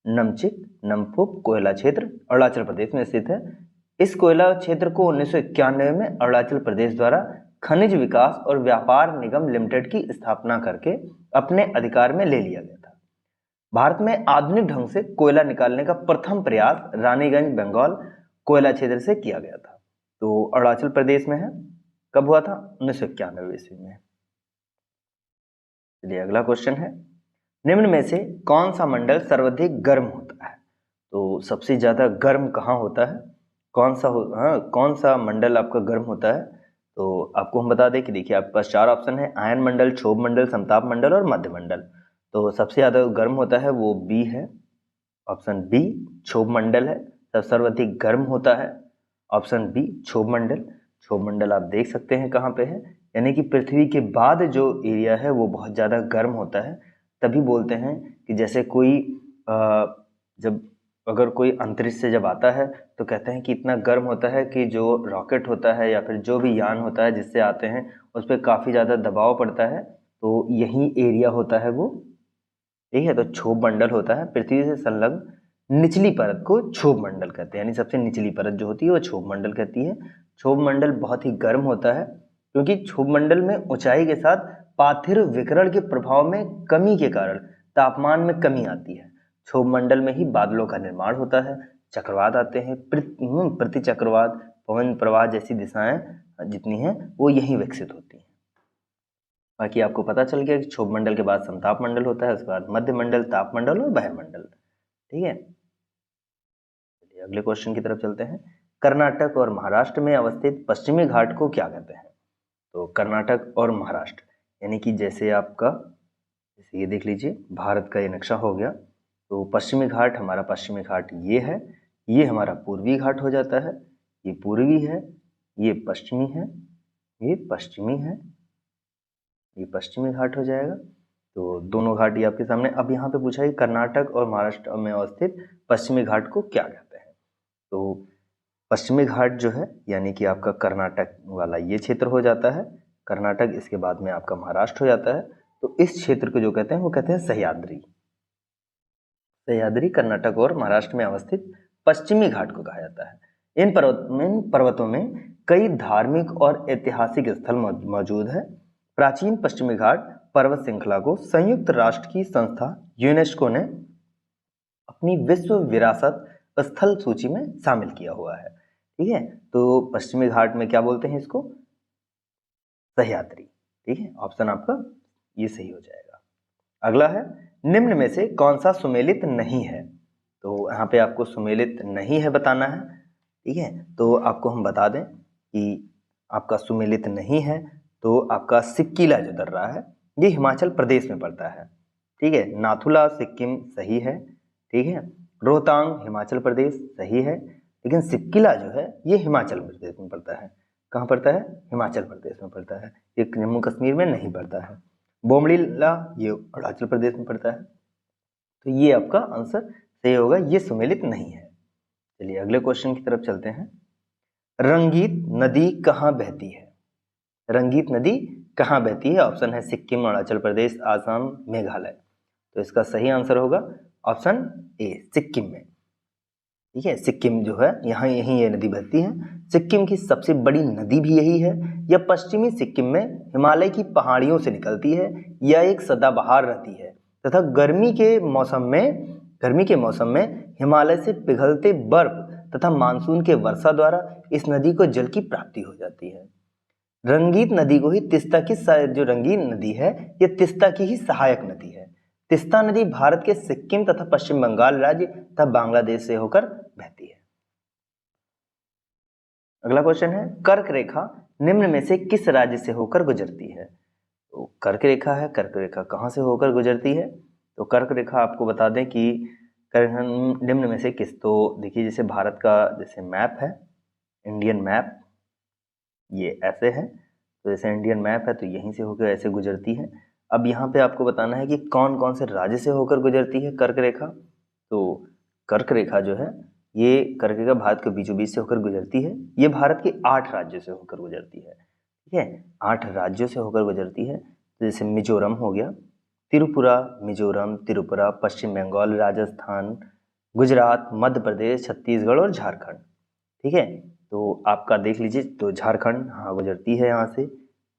नमचिकनमपुक कोयला क्षेत्र अरुणाचल प्रदेश में स्थित है। इस कोयला क्षेत्र को 1991 में अरुणाचल प्रदेश द्वारा खनिज विकास और व्यापार निगम लिमिटेड की स्थापना करके अपने अधिकार में ले लिया गया था। भारत में आधुनिक ढंग से कोयला निकालने का प्रथम प्रयास रानीगंज बंगाल कोयला क्षेत्र से किया गया था। तो अरुणाचल प्रदेश में है। कब हुआ था? 1991 ईस्वी में। चलिए अगला क्वेश्चन है, निम्न में से कौन सा मंडल सर्वाधिक गर्म होता है? तो सबसे ज्यादा गर्म कहाँ होता है? कौन सा मंडल आपका गर्म होता है? तो आपको हम बता दें कि देखिए आपके पास 4 ऑप्शन है, आयन मंडल, क्षोभ मंडल, समताप मंडल और मध्य मंडल। तो सबसे ज्यादा गर्म होता है वो बी है, ऑप्शन बी क्षोभ मंडल है, सब सर्वाधिक गर्म होता है। ऑप्शन बी क्षोभ मंडल। क्षोभ मंडल आप देख सकते हैं कहाँ पे है, यानी कि पृथ्वी के बाद जो एरिया है वो बहुत ज़्यादा गर्म होता है। तभी बोलते हैं कि जैसे कोई जब अगर कोई अंतरिक्ष से जब आता है तो कहते हैं कि इतना गर्म होता है कि जो रॉकेट होता है या फिर जो भी यान होता है जिससे आते हैं उस पर काफ़ी ज़्यादा दबाव पड़ता है, तो यही एरिया होता है वो। ठीक है, तो क्षोभ मंडल होता है पृथ्वी से संलग्न निचली परत को क्षोभ मंडल कहते हैं, यानी सबसे निचली परत जो होती है वो क्षोभ मंडल कहती है। क्षोभ मंडल बहुत ही गर्म होता है क्योंकि क्षोभ मंडल में ऊंचाई के साथ पार्थिव विकिरण के प्रभाव में कमी के कारण तापमान में कमी आती है। क्षोभ मंडल में ही बादलों का निर्माण होता है, चक्रवात आते हैं, प्रति चक्रवात, पवन प्रवाह जैसी दिशाएं जितनी हैं वो यहीं विकसित होती हैं। बाकी आपको पता चल गया कि क्षोभ मंडल के बाद समताप मंडल होता है, उसके बाद मध्य मंडल, ताप मंडल और वायुमंडल। ठीक है, चलिए अगले क्वेश्चन की तरफ चलते हैं। कर्नाटक और महाराष्ट्र में अवस्थित पश्चिमी घाट को क्या कहते हैं? तो कर्नाटक और महाराष्ट्र यानी कि जैसे आपका जैसे ये देख लीजिए भारत का ये नक्शा हो गया, तो पश्चिमी घाट हमारा पश्चिमी घाट ये है, ये हमारा पूर्वी घाट हो जाता है, ये पूर्वी है, ये पश्चिमी है, ये पश्चिमी है, ये पश्चिमी घाट हो जाएगा। तो दोनों घाट ये आपके सामने। अब यहाँ पे पूछा है कर्नाटक और महाराष्ट्र में अवस्थित पश्चिमी घाट को क्या कहते हैं? तो पश्चिमी घाट जो है यानी कि आपका कर्नाटक वाला ये क्षेत्र हो जाता है, कर्नाटक, इसके बाद में आपका महाराष्ट्र हो जाता है। तो इस क्षेत्र को जो कहते हैं वो कहते हैं सह्याद्री। सह्याद्री कर्नाटक और महाराष्ट्र में अवस्थित पश्चिमी घाट को कहा जाता है। इन पर्वतों में कई धार्मिक और ऐतिहासिक स्थल मौजूद है। प्राचीन पश्चिमी घाट पर्वत श्रृंखला को संयुक्त राष्ट्र की संस्था यूनेस्को ने अपनी विश्व विरासत स्थल सूची में शामिल किया हुआ है। ठीक है, तो पश्चिमी घाट में क्या बोलते हैं इसको? सह्याद्री। ठीक है, ऑप्शन आपका ये सही हो जाएगा। अगला है, निम्न में से कौन सा सुमेलित नहीं है? तो यहाँ पे आपको सुमेलित नहीं है बताना है। ठीक है, तो आपको हम बता दें कि आपका सुमेलित नहीं है तो आपका सिक्किला जो दर्रा है ये हिमाचल प्रदेश में पड़ता है। ठीक है, नाथुला सिक्किम सही है। ठीक है, रोहतांग हिमाचल प्रदेश सही है, लेकिन सिक्किला जो है ये हिमाचल प्रदेश में पड़ता है। कहाँ पड़ता है? हिमाचल प्रदेश में पड़ता है, ये जम्मू कश्मीर में नहीं पड़ता है। बोमडीला ये अरुणाचल प्रदेश में पड़ता है। तो ये आपका आंसर सही होगा, ये सुमेलित नहीं है। चलिए अगले क्वेश्चन की तरफ चलते हैं। रंगीत नदी कहाँ बहती है? रंगीत नदी कहाँ बहती है? ऑप्शन है सिक्किम, अरुणाचल प्रदेश, आसाम, मेघालय। तो इसका सही आंसर होगा ऑप्शन ए, सिक्किम में। ठीक है, सिक्किम जो है यहाँ यहीं ये नदी बहती है। सिक्किम की सबसे बड़ी नदी भी यही है। यह पश्चिमी सिक्किम में हिमालय की पहाड़ियों से निकलती है। यह एक सदाबहार नदी है तथा गर्मी के मौसम में हिमालय से पिघलते बर्फ तथा मानसून के वर्षा द्वारा इस नदी को जल की प्राप्ति हो जाती है। रंगीत नदी को ही तिस्ता की जो रंगीन नदी है ये तिस्ता की ही सहायक नदी है। तिस्ता नदी भारत के सिक्किम तथा पश्चिम बंगाल राज्य तथा बांग्लादेश से होकर बहती है। अगला क्वेश्चन है, कर्क रेखा निम्न में से किस राज्य से होकर गुजरती है? तो कर्क रेखा है, कर्क रेखा कहाँ से होकर गुजरती है? तो कर्क रेखा आपको बता दें कि निम्न में से किस, तो देखिए जैसे भारत का जैसे मैप है, इंडियन मैप ये ऐसे है, तो जैसे इंडियन मैप है तो यहीं से होकर ऐसे गुजरती है। अब यहाँ पे आपको बताना है कि कौन कौन से राज्य से होकर गुजरती है कर्क रेखा। तो कर्क रेखा जो है ये कर्क रेखा भारत के बीचों बीच से होकर गुजरती है। ये भारत के 8 राज्यों से होकर गुजरती है। ठीक है, 8 राज्यों से होकर गुजरती है। तो जैसे मिजोरम हो गया, त्रिपुरा, मिजोरम, त्रिपुरा, पश्चिम बंगाल, राजस्थान, गुजरात, मध्य प्रदेश, छत्तीसगढ़ और झारखंड। ठीक है, तो आपका देख लीजिए, तो झारखंड हाँ गुजरती है यहाँ से।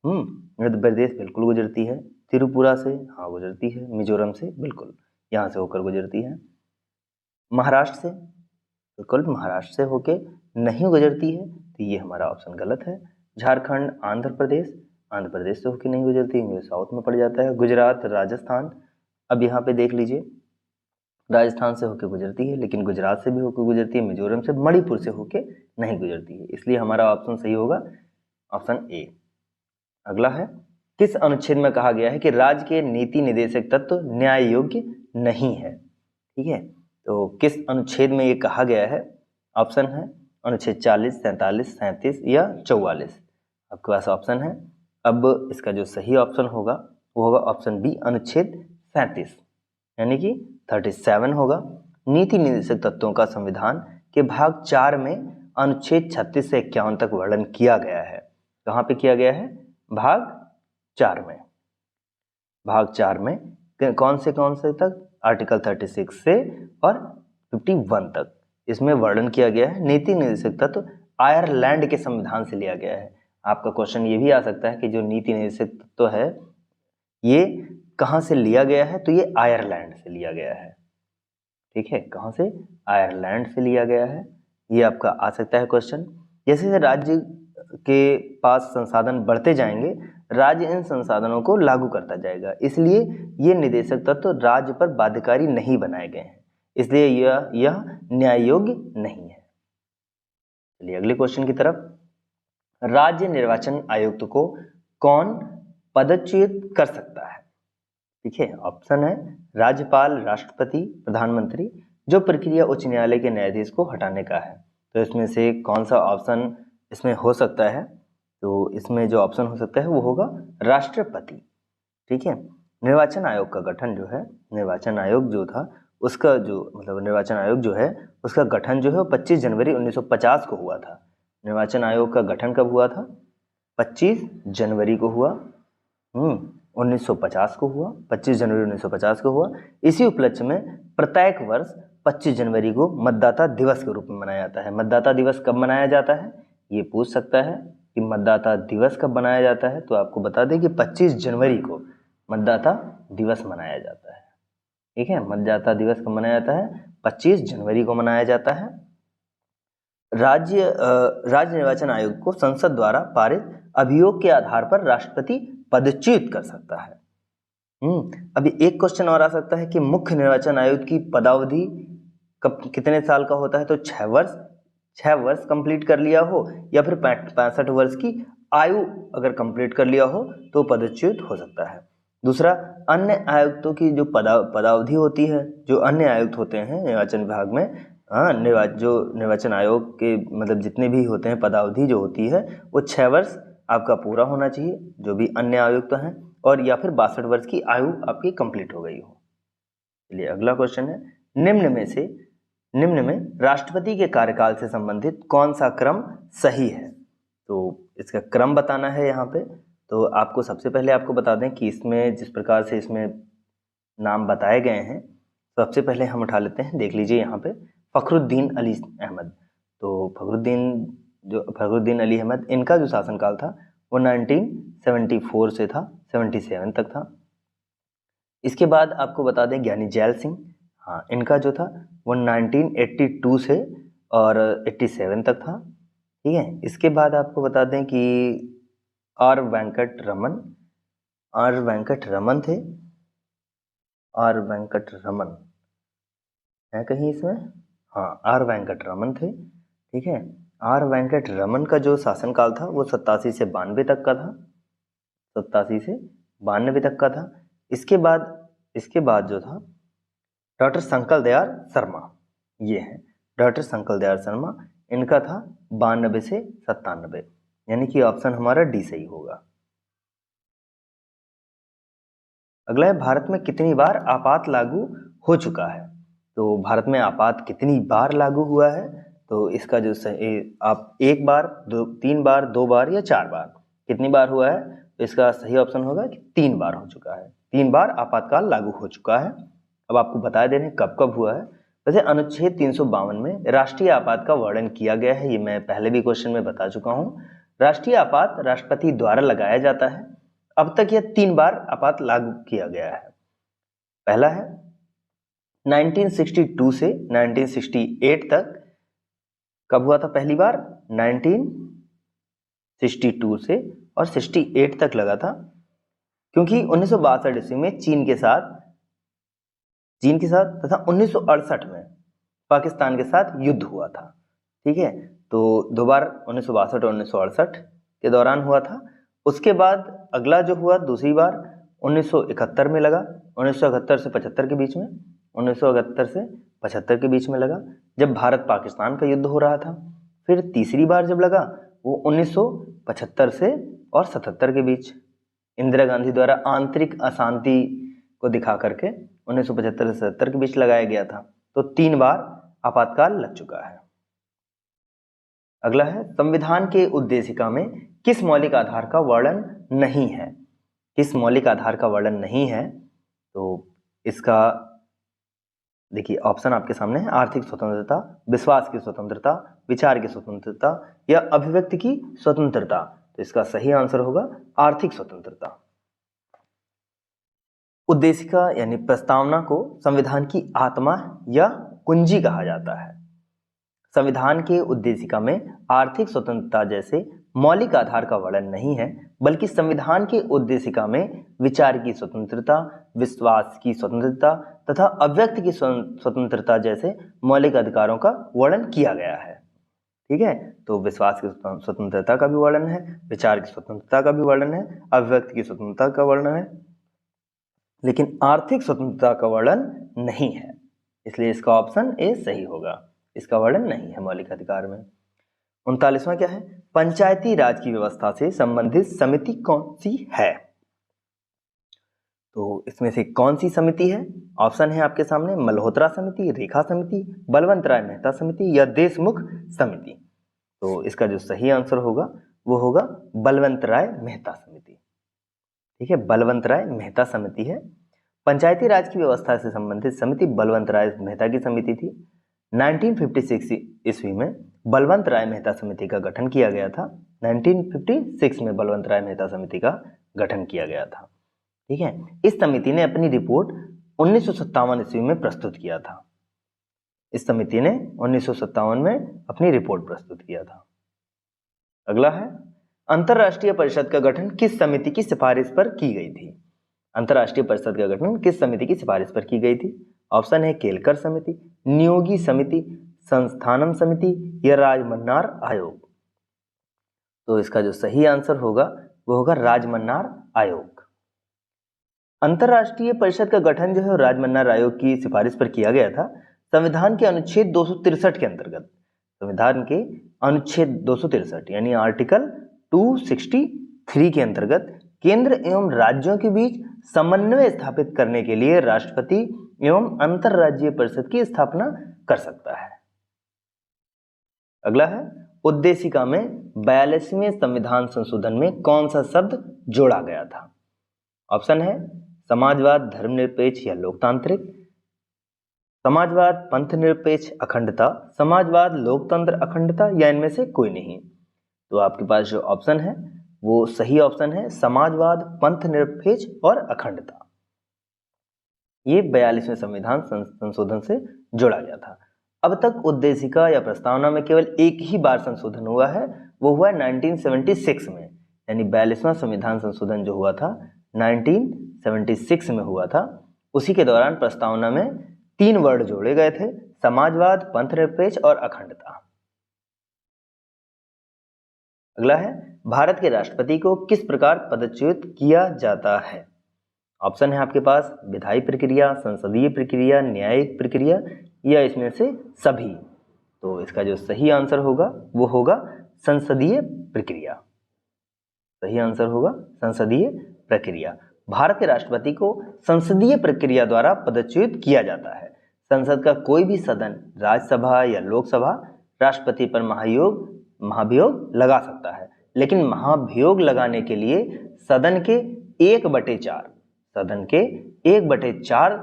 मध्य प्रदेश बिल्कुल गुजरती है, त्रिपुरा से हाँ गुजरती है, मिजोरम से बिल्कुल यहाँ से होकर गुजरती है। महाराष्ट्र से बिल्कुल महाराष्ट्र से होके नहीं गुजरती है, तो ये हमारा ऑप्शन गलत है। झारखंड, आंध्र प्रदेश से होके नहीं गुजरती, ये साउथ में पड़ जाता है। गुजरात, राजस्थान, अब यहाँ पे देख लीजिए, राजस्थान से होकर गुजरती है लेकिन गुजरात से भी होकर गुजरती है, मिजोरम से, मणिपुर से होके नहीं गुजरती है, इसलिए हमारा ऑप्शन सही होगा ऑप्शन ए। अगला है, किस अनुच्छेद में कहा गया है कि राज्य के नीति निर्देशक तत्व न्याय योग्य नहीं है। ठीक है, तो किस अनुच्छेद में ये कहा गया है? ऑप्शन है अनुच्छेद 40, 47, 37 या 44। आपके पास ऑप्शन है। अब इसका जो सही ऑप्शन होगा वो होगा ऑप्शन बी, अनुच्छेद 37, यानी कि 37 होगा। नीति निर्देशक तत्वों का संविधान के भाग 4 में अनुच्छेद 36 से 51 तक वर्णन किया गया है। कहाँ पे किया गया है? भाग 4 में। भाग 4 में कौन से तक? आर्टिकल 36 से और 51 तक इसमें वर्णन किया गया है। नीति निर्देशक तत्व आयरलैंड के संविधान से लिया गया है। आपका क्वेश्चन ये भी आ सकता है कि जो नीति निर्देशक तत्व है ये कहाँ से लिया गया है? तो ये आयरलैंड से लिया गया है। ठीक है, कहाँ से? आयरलैंड से लिया गया है। ये आपका आ सकता है क्वेश्चन। जैसे जैसे राज्य के पास संसाधन बढ़ते जाएंगे, राज्य इन संसाधनों को लागू करता जाएगा, इसलिए ये निर्देशक तत्व राज्य पर बाध्यकारी नहीं बनाए गए हैं, इसलिए यह न्याय योग्य नहीं है। चलिए अगले क्वेश्चन की तरफ। राज्य निर्वाचन आयुक्त को कौन पदच्युत कर सकता है? ठीक है, ऑप्शन है राज्यपाल, राष्ट्रपति, प्रधानमंत्री। जो प्रक्रिया उच्च न्यायालय के न्यायाधीश को हटाने का है, तो इसमें से कौन सा ऑप्शन इसमें हो सकता है? तो इसमें जो ऑप्शन हो सकता है वो होगा राष्ट्रपति। ठीक है, निर्वाचन आयोग का गठन जो है, निर्वाचन आयोग जो था उसका जो निर्वाचन आयोग जो है उसका गठन जो है 25 जनवरी 1950 को हुआ था। निर्वाचन आयोग का गठन कब हुआ था? 25 जनवरी को हुआ। 1950 को हुआ, 25 जनवरी 1950 को हुआ। इसी उपलक्ष्य में प्रत्येक वर्ष 25 जनवरी को मतदाता दिवस के रूप में मनाया जाता है। मतदाता दिवस कब मनाया जाता है? ये पूछ सकता है कि मतदाता दिवस कब मनाया जाता है, तो आपको बता दें कि 25 जनवरी को मतदाता दिवस मनाया जाता है। ठीक है, मतदाता दिवस कब मनाया जाता है? 25 जनवरी को मनाया जाता है। राज्य निर्वाचन आयोग को संसद द्वारा पारित अभियोग के आधार पर राष्ट्रपति पदच्युत कर सकता है। अभी एक क्वेश्चन और आ सकता है कि मुख्य निर्वाचन आयुक्त की पदावधि कब कितने साल का होता है? तो 6 वर्ष कंप्लीट कर लिया हो या फिर 65 वर्ष की आयु अगर कंप्लीट कर लिया हो तो पदच्युत हो सकता है। दूसरा, अन्य आयुक्तों की जो पदावधि होती है, जो अन्य आयुक्त होते हैं निर्वाचन विभाग में, जो निर्वाचन आयोग के जितने भी होते हैं पदावधि जो होती है वो 6 वर्ष आपका पूरा होना चाहिए, जो भी अन्य आयुक्त हैं, और या फिर 62 वर्ष की आयु आपकी कंप्लीट हो गई हो। चलिए अगला क्वेश्चन है, निम्न में राष्ट्रपति के कार्यकाल से संबंधित कौन सा क्रम सही है? तो इसका क्रम बताना है यहाँ पे। तो आपको सबसे पहले आपको बता दें कि इसमें जिस प्रकार से इसमें नाम बताए गए हैं, सबसे पहले हम उठा लेते हैं, देख लीजिए यहाँ पे फखरुद्दीन अली अहमद। तो फखरुद्दीन अली अहमद, इनका जो शासनकाल था वो 1974 से था 77 तक था। इसके बाद आपको बता दें ज्ञानी जैल सिंह, हाँ इनका जो था वो 1982 से और 87 तक था। ठीक है, इसके बाद आपको बता दें कि आर वेंकट रमन थे। आर वेंकट रमन है कहीं इसमें? हाँ, आर वेंकट रमन थे। ठीक है, आर वेंकट रमन का जो शासनकाल था वो 87 से 92 तक का था। 87 से 92 तक का था। इसके बाद जो था डॉक्टर शंकर दयाल शर्मा, ये है डॉक्टर शंकर दयाल शर्मा, इनका था 92 से 97, यानी कि ऑप्शन हमारा डी सही होगा। अगला है भारत में कितनी बार आपात लागू हो चुका है। तो भारत में आपात कितनी बार लागू हुआ है, तो इसका जो आप एक बार, दो, 3 बार, 2 बार या 4 बार, कितनी बार हुआ है, तो इसका सही ऑप्शन होगा कि 3 बार हो चुका है। 3 बार आपातकाल लागू हो चुका है। अब आपको बता दे रहे हैं कब कब हुआ है। वैसे अनुच्छेद 352 में राष्ट्रीय आपात का वर्णन किया गया है, ये मैं पहले भी क्वेश्चन में बता चुका हूँ। राष्ट्रीय आपात राष्ट्रपति द्वारा लगाया जाता है। अब तक यह 3 बार आपात लागू किया गया है। पहला है 1962 से 1968 तक। कब हुआ था पहली बार? 1962 से और 68 तक लगा था, क्योंकि 1962 ईस्वी में चीन के साथ तथा 1968 में पाकिस्तान के साथ युद्ध हुआ था। ठीक है, तो 2 बार 1962 और 1968 के दौरान हुआ था। उसके बाद अगला जो हुआ दूसरी बार 1971 में लगा, 1971 से 75 के बीच में, 1971 से 75 के बीच में लगा, जब भारत पाकिस्तान का युद्ध हो रहा था। फिर तीसरी बार जब लगा वो 1975 से और 77 के बीच, इंदिरा गांधी द्वारा आंतरिक अशांति को दिखा करके 1975 से 77 के बीच लगाया गया था। तो 3 बार आपातकाल लग चुका है। अगला है संविधान के उद्देशिका में किस मौलिक आधार का वर्णन नहीं है। किस मौलिक आधार का वर्णन नहीं है, तो इसका देखिए ऑप्शन आपके सामने है। आर्थिक स्वतंत्रता, विश्वास की स्वतंत्रता, विचार की स्वतंत्रता या अभिव्यक्ति की स्वतंत्रता। तो इसका सही आंसर होगा आर्थिक स्वतंत्रता। उद्देशिका यानी प्रस्तावना को संविधान की आत्मा या कुंजी कहा जाता है। संविधान के उद्देशिका में आर्थिक स्वतंत्रता जैसे मौलिक आधार का वर्णन नहीं है, बल्कि संविधान के उद्देशिका में विचार की स्वतंत्रता, विश्वास की स्वतंत्रता तथा अभिव्यक्ति की स्वतंत्रता जैसे मौलिक अधिकारों का वर्णन किया गया है। ठीक है, तो विश्वास की स्वतंत्रता का भी वर्णन है, विचार की स्वतंत्रता का भी वर्णन है, अभिव्यक्ति की स्वतंत्रता का वर्णन है, लेकिन आर्थिक स्वतंत्रता का वर्णन नहीं है। इसलिए इसका ऑप्शन ए सही होगा। इसका वर्णन नहीं है मौलिक अधिकार में। 39वां क्या है? पंचायती राज की व्यवस्था से संबंधित समिति कौन सी है? तो इसमें से कौन सी समिति है? ऑप्शन है आपके सामने मल्होत्रा समिति, रेखा समिति, बलवंत राय मेहता समिति या देशमुख समिति। तो इसका जो सही आंसर होगा वो होगा बलवंत राय मेहता समिति। ठीक है, बलवंत राय मेहता समिति है। पंचायती राज की व्यवस्था से संबंधित समिति बलवंत राय मेहता की समिति थी। 1956 ईस्वी में बलवंत राय मेहता समिति का गठन किया गया था। 1956 में बलवंत राय मेहता समिति का गठन किया गया था। ठीक है, इस समिति ने अपनी रिपोर्ट 1957 ईस्वी में प्रस्तुत किया था। इस समिति ने 1957 में अपनी रिपोर्ट प्रस्तुत किया था। अगला है अंतरराष्ट्रीय परिषद का गठन किस समिति की सिफारिश पर की गई थी? अंतरराष्ट्रीय परिषद का गठन किस समिति की सिफारिश पर की गई थी? ऑप्शन है केलकर समिति, नियोगी समिति, संस्थानम समिति या राजमन्नार आयोग। तो इसका जो सही आंसर होगा वो होगा राजमन्नार आयोग। अंतरराष्ट्रीय परिषद का गठन जो है राजमन्नार आयोग की सिफारिश पर किया गया था। संविधान के अनुच्छेद 263 के अंतर्गत, संविधान के अनुच्छेद 263 यानी आर्टिकल 263 के अंतर्गत केंद्र एवं राज्यों के बीच समन्वय स्थापित करने के लिए राष्ट्रपति एवं अंतरराज्यीय परिषद की स्थापना कर सकता है। अगला है उद्देशिका में 42वें संविधान संशोधन में कौन सा शब्द जोड़ा गया था? ऑप्शन है समाजवाद, धर्मनिरपेक्ष या लोकतांत्रिक, समाजवाद, पंथनिरपेक्ष अखंडता, समाजवाद, लोकतंत्र अखंडता या इनमें से कोई नहीं। तो आपके पास जो ऑप्शन है वो सही ऑप्शन है समाजवाद, पंथनिरपेक्ष और अखंडता। ये 42वें संविधान संशोधन से जोड़ा गया था। अब तक उद्देशिका या प्रस्तावना में केवल एक ही बार संशोधन हुआ है, वो हुआ 1976 में, यानी 42वां संविधान संशोधन जो हुआ था 1976 में हुआ था। उसी के दौरान प्रस्तावना में 3 वर्ड जोड़े गए थे, समाजवाद, पंथनिरपेक्ष और अखंडता। अगला है भारत के राष्ट्रपति को किस प्रकार पदच्युत किया जाता है? ऑप्शन है आपके पास विधायी प्रक्रिया, संसदीय प्रक्रिया, न्यायिक प्रक्रिया या इसमें से सभी। तो इसका जो सही आंसर होगा वो होगा संसदीय प्रक्रिया। सही आंसर होगा संसदीय प्रक्रिया। भारत के राष्ट्रपति को संसदीय प्रक्रिया द्वारा पदच्युत किया जाता है। संसद का कोई भी सदन, राज्यसभा या लोकसभा, राष्ट्रपति पर महाभियोग लगा सकता है, लेकिन महाभियोग लगाने के लिए सदन के 1/4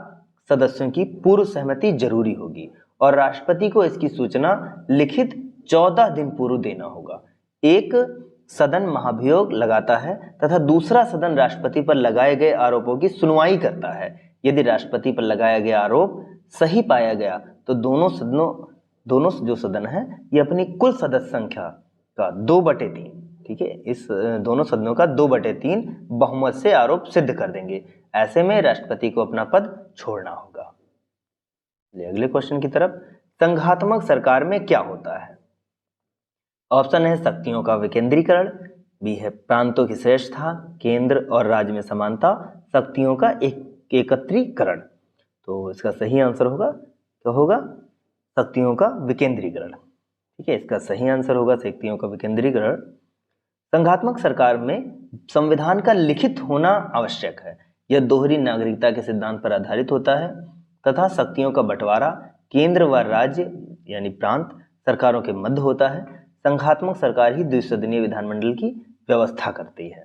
सदस्यों की पूर्व सहमति जरूरी होगी और राष्ट्रपति को इसकी सूचना लिखित 14 दिन पूर्व देना होगा। एक सदन महाभियोग लगाता है तथा दूसरा सदन राष्ट्रपति पर लगाए गए आरोपों की सुनवाई करता है। यदि राष्ट्रपति पर लगाया गया आरोप सही पाया गया तो दोनों जो सदन है ये अपनी कुल सदस्य संख्या का 2/3, ठीक है, इस दोनों सदनों का 2/3 बहुमत से आरोप सिद्ध कर देंगे। ऐसे में राष्ट्रपति को अपना पद छोड़ना होगा। अगले क्वेश्चन की तरफ, संघात्मक सरकार में क्या होता है? ऑप्शन है शक्तियों का विकेंद्रीकरण, बी है प्रांतों की श्रेष्ठता, केंद्र और राज्य में समानता, शक्तियों का एकत्रीकरण। तो इसका सही आंसर होगा, तो होगा शक्तियों का विकेंद्रीकरण। ठीक है, इसका सही आंसर होगा शक्तियों का विकेंद्रीकरण। संघात्मक सरकार में संविधान का लिखित होना आवश्यक है। यह दोहरी नागरिकता के सिद्धांत पर आधारित होता है तथा शक्तियों का बंटवारा केंद्र व राज्य यानी प्रांत सरकारों के मध्य होता है। संघात्मक सरकार ही द्विसदनीय विधानमंडल की व्यवस्था करती है।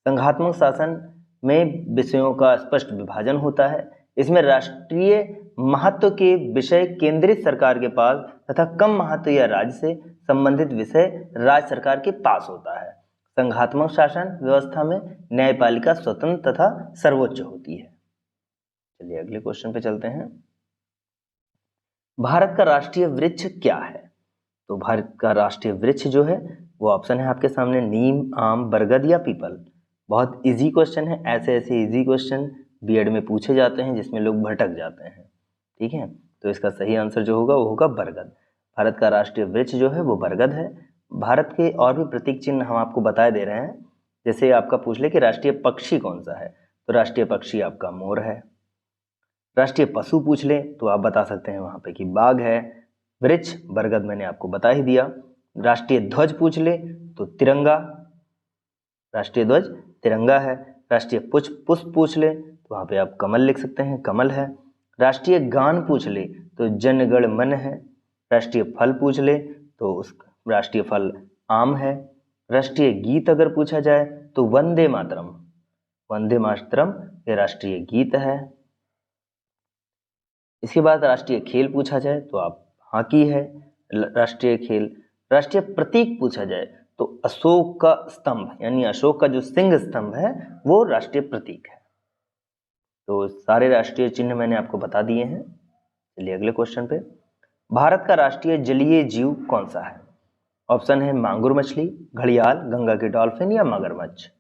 संघात्मक शासन में विषयों का स्पष्ट विभाजन होता है। इसमें राष्ट्रीय महत्व के विषय केंद्रित सरकार के पास तथा कम महत्व या राज्य से संबंधित विषय राज्य सरकार के पास होता है। संघात्मक शासन व्यवस्था में न्यायपालिका स्वतंत्र तथा सर्वोच्च होती है। चलिए अगले क्वेश्चन पे चलते हैं। भारत का राष्ट्रीय वृक्ष क्या है? तो भारत का राष्ट्रीय वृक्ष जो है वो ऑप्शन है आपके सामने, नीम, आम, बरगद या पीपल। बहुत इजी क्वेश्चन है। ऐसे इजी क्वेश्चन बीएड में पूछे जाते हैं जिसमें लोग भटक जाते हैं। ठीक है, तो इसका सही आंसर जो होगा वो होगा बरगद। भारत का राष्ट्रीय वृक्ष जो है वो बरगद है। भारत के और भी प्रतीक चिन्ह हम आपको बता दे रहे हैं। जैसे आपका पूछ ले कि राष्ट्रीय पक्षी कौन सा है, तो राष्ट्रीय पक्षी आपका मोर है। राष्ट्रीय पशु पूछ ले तो आप बता सकते हैं वहां पे कि बाघ है। वृक्ष बरगद मैंने आपको बता ही दिया। राष्ट्रीय ध्वज पूछ ले तो तिरंगा, राष्ट्रीय ध्वज तिरंगा है। राष्ट्रीय पुष्प पूछ ले तो वहां पे आप कमल लिख सकते हैं, कमल है। राष्ट्रीय गान पूछ ले तो जन गण मन है। राष्ट्रीय फल पूछ ले तो उस राष्ट्रीय फल आम है। राष्ट्रीय गीत अगर पूछा जाए तो वंदे मातरम, वंदे मातरम ये राष्ट्रीय गीत है। इसके बाद राष्ट्रीय खेल पूछा जाए तो आप हॉकी है राष्ट्रीय खेल। राष्ट्रीय प्रतीक पूछा जाए तो अशोक का स्तंभ यानी अशोक का जो सिंह स्तंभ है वो राष्ट्रीय प्रतीक है। तो सारे राष्ट्रीय चिन्ह मैंने आपको बता दिए हैं। चलिए अगले क्वेश्चन पे, भारत का राष्ट्रीय जलीय जीव कौन सा है? ऑप्शन है मांगुर मछली, घड़ियाल, गंगा की डॉल्फिन या मगरमच्छ।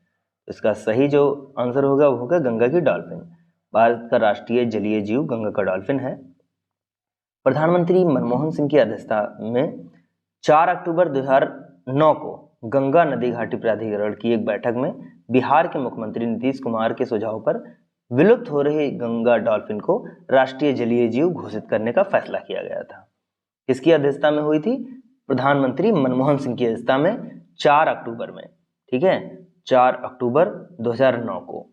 इसका सही जो आंसर होगा वो होगा गंगा की डॉल्फिन। भारत का राष्ट्रीय जलीय जीव गंगा का डॉल्फिन है। प्रधानमंत्री मनमोहन सिंह की अध्यक्षता में 4 अक्टूबर 2009 को गंगा नदी घाटी प्राधिकरण की एक बैठक में बिहार के मुख्यमंत्री नीतीश कुमार के सुझाव पर विलुप्त हो रही गंगा डॉल्फिन को राष्ट्रीय जलीय जीव घोषित करने का फैसला किया गया था। किसकी अध्यक्षता में हुई थी? प्रधानमंत्री मनमोहन सिंह की अध्यक्षता में 4 अक्टूबर में। ठीक है, 4 अक्टूबर 2009 को,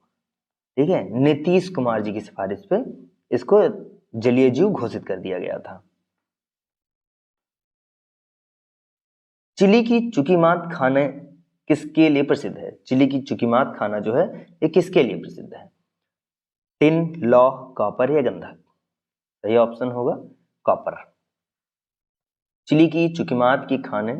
ठीक है, नीतीश कुमार जी की सिफारिश पे इसको जलीय जीव घोषित कर दिया गया था। चिली की चुकीमात खाने किसके लिए प्रसिद्ध है? चिली की चुकीमात खाना जो है ये किसके लिए प्रसिद्ध है? टिन, लौह, कॉपर या गंधक? सही ऑप्शन होगा कॉपर। चिली की चुकीमात की खाने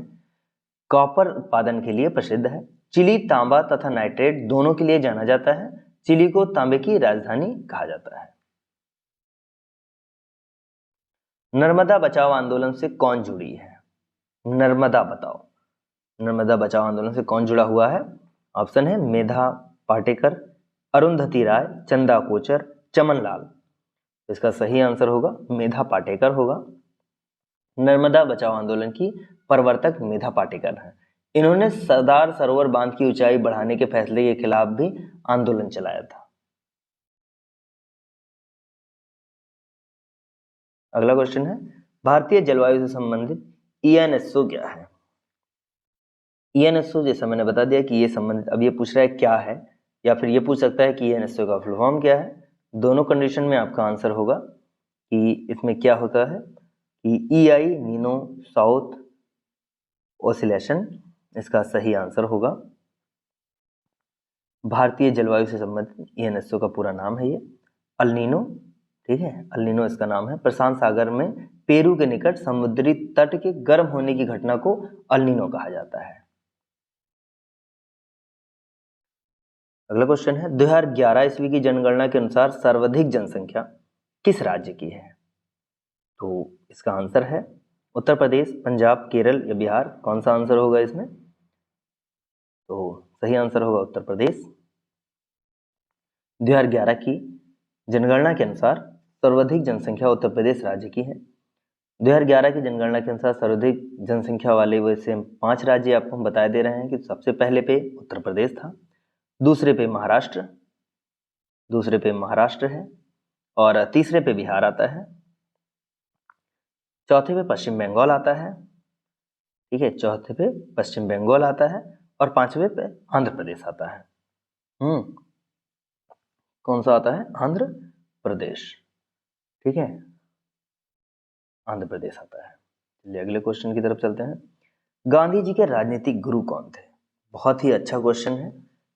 कॉपर उत्पादन के लिए प्रसिद्ध है। चिली तांबा तथा नाइट्रेट दोनों के लिए जाना जाता है। चिली को तांबे की राजधानी कहा जाता है। नर्मदा बचाओ आंदोलन से कौन जुड़ी है? नर्मदा बचाओ आंदोलन से कौन जुड़ा हुआ है? ऑप्शन है मेधा पाटेकर, अरुंधति राय, चंदा कोचर, चमन लाल। इसका सही आंसर होगा मेधा पाटेकर होगा। नर्मदा बचाओ आंदोलन की प्रवर्तक मेधा पाटेकर हैं। इन्होंने सरदार सरोवर बांध की ऊंचाई बढ़ाने के फैसले के खिलाफ भी आंदोलन चलाया था। अगला क्वेश्चन है, भारतीय जलवायु से संबंधित ईएनएसओ क्या है? ईएनएसओ जैसा मैंने बता दिया कि ये संबंधित, अब ये पूछ रहा है क्या है, या फिर ये पूछ सकता है कि ENSO का फुल फॉर्म क्या है। दोनों कंडीशन में आपका आंसर होगा कि इसमें क्या होता है कि EI नीनो साउथ ऑसिलेशन इसका सही आंसर होगा। भारतीय जलवायु से संबंधित ENSO का पूरा नाम है ये अल नीनो, ठीक है, अल नीनो इसका नाम है। प्रशांत सागर में पेरू के निकट समुद्री तट के गर्म होने की घटना को अल नीनो कहा जाता है। अगला क्वेश्चन है 2011 ईस्वी की जनगणना के अनुसार सर्वाधिक जनसंख्या किस राज्य की है? तो इसका आंसर है उत्तर प्रदेश, पंजाब, केरल या बिहार। कौन सा आंसर होगा इसमें? तो सही आंसर होगा उत्तर प्रदेश। 2011 की जनगणना के अनुसार सर्वाधिक जनसंख्या उत्तर प्रदेश राज्य की है। 2011 की जनगणना के अनुसार सर्वाधिक जनसंख्या वाले वैसे 5 राज्य आपको हम बता दे रहे हैं कि सबसे पहले पे उत्तर प्रदेश था, दूसरे पे महाराष्ट्र है और तीसरे पे बिहार आता है, चौथे पे पश्चिम बंगाल आता है, ठीक है, चौथे पे पश्चिम बंगाल आता है और पांचवे पे आंध्र प्रदेश आता है। कौन सा आता है? आंध्र प्रदेश, ठीक है, आंध्र प्रदेश आता है। चलिए अगले क्वेश्चन की तरफ चलते हैं। गांधी जी के राजनीतिक गुरु कौन थे? बहुत ही अच्छा क्वेश्चन है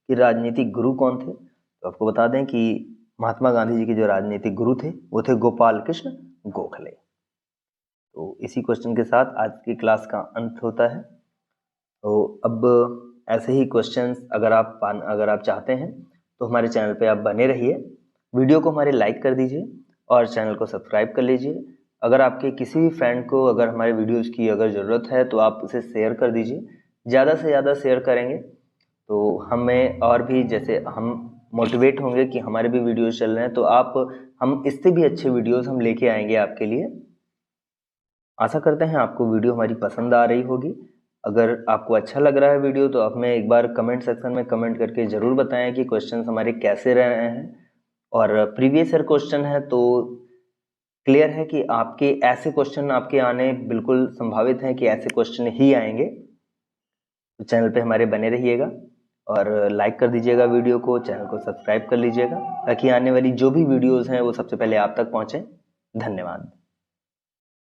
कि राजनीतिक गुरु कौन थे। तो आपको बता दें कि महात्मा गांधी जी के जो राजनीतिक गुरु थे वो थे गोपाल कृष्ण गोखले। तो इसी क्वेश्चन के साथ आज की क्लास का अंत होता है। तो अब ऐसे ही क्वेश्चंस अगर आप चाहते हैं तो हमारे चैनल पे आप बने रहिए, वीडियो को हमारे लाइक कर दीजिए और चैनल को सब्सक्राइब कर लीजिए। अगर आपके किसी भी फ्रेंड को अगर हमारे वीडियोस की अगर ज़रूरत है तो आप उसे शेयर कर दीजिए। ज़्यादा से ज़्यादा शेयर करेंगे तो हमें और भी जैसे हम मोटिवेट होंगे कि हमारे भी वीडियोस चल रहे हैं, तो हम इससे भी अच्छे वीडियोस हम लेके आएंगे आपके लिए। आशा करते हैं आपको वीडियो हमारी पसंद आ रही होगी। अगर आपको अच्छा लग रहा है वीडियो तो आप हमें एक बार कमेंट सेक्शन में कमेंट करके ज़रूर बताएं कि क्वेश्चंस हमारे कैसे रहे हैं। और प्रीवियस ईयर क्वेश्चन है तो क्लियर है कि आपके ऐसे क्वेश्चन आपके आने बिल्कुल संभावित हैं कि ऐसे क्वेश्चन ही आएंगे। तो चैनल पे हमारे बने रहिएगा और लाइक कर दीजिएगा वीडियो को, चैनल को सब्सक्राइब कर लीजिएगा ताकि आने वाली जो भी वीडियोज़ हैं वो सबसे पहले आप तक पहुँचें। धन्यवाद।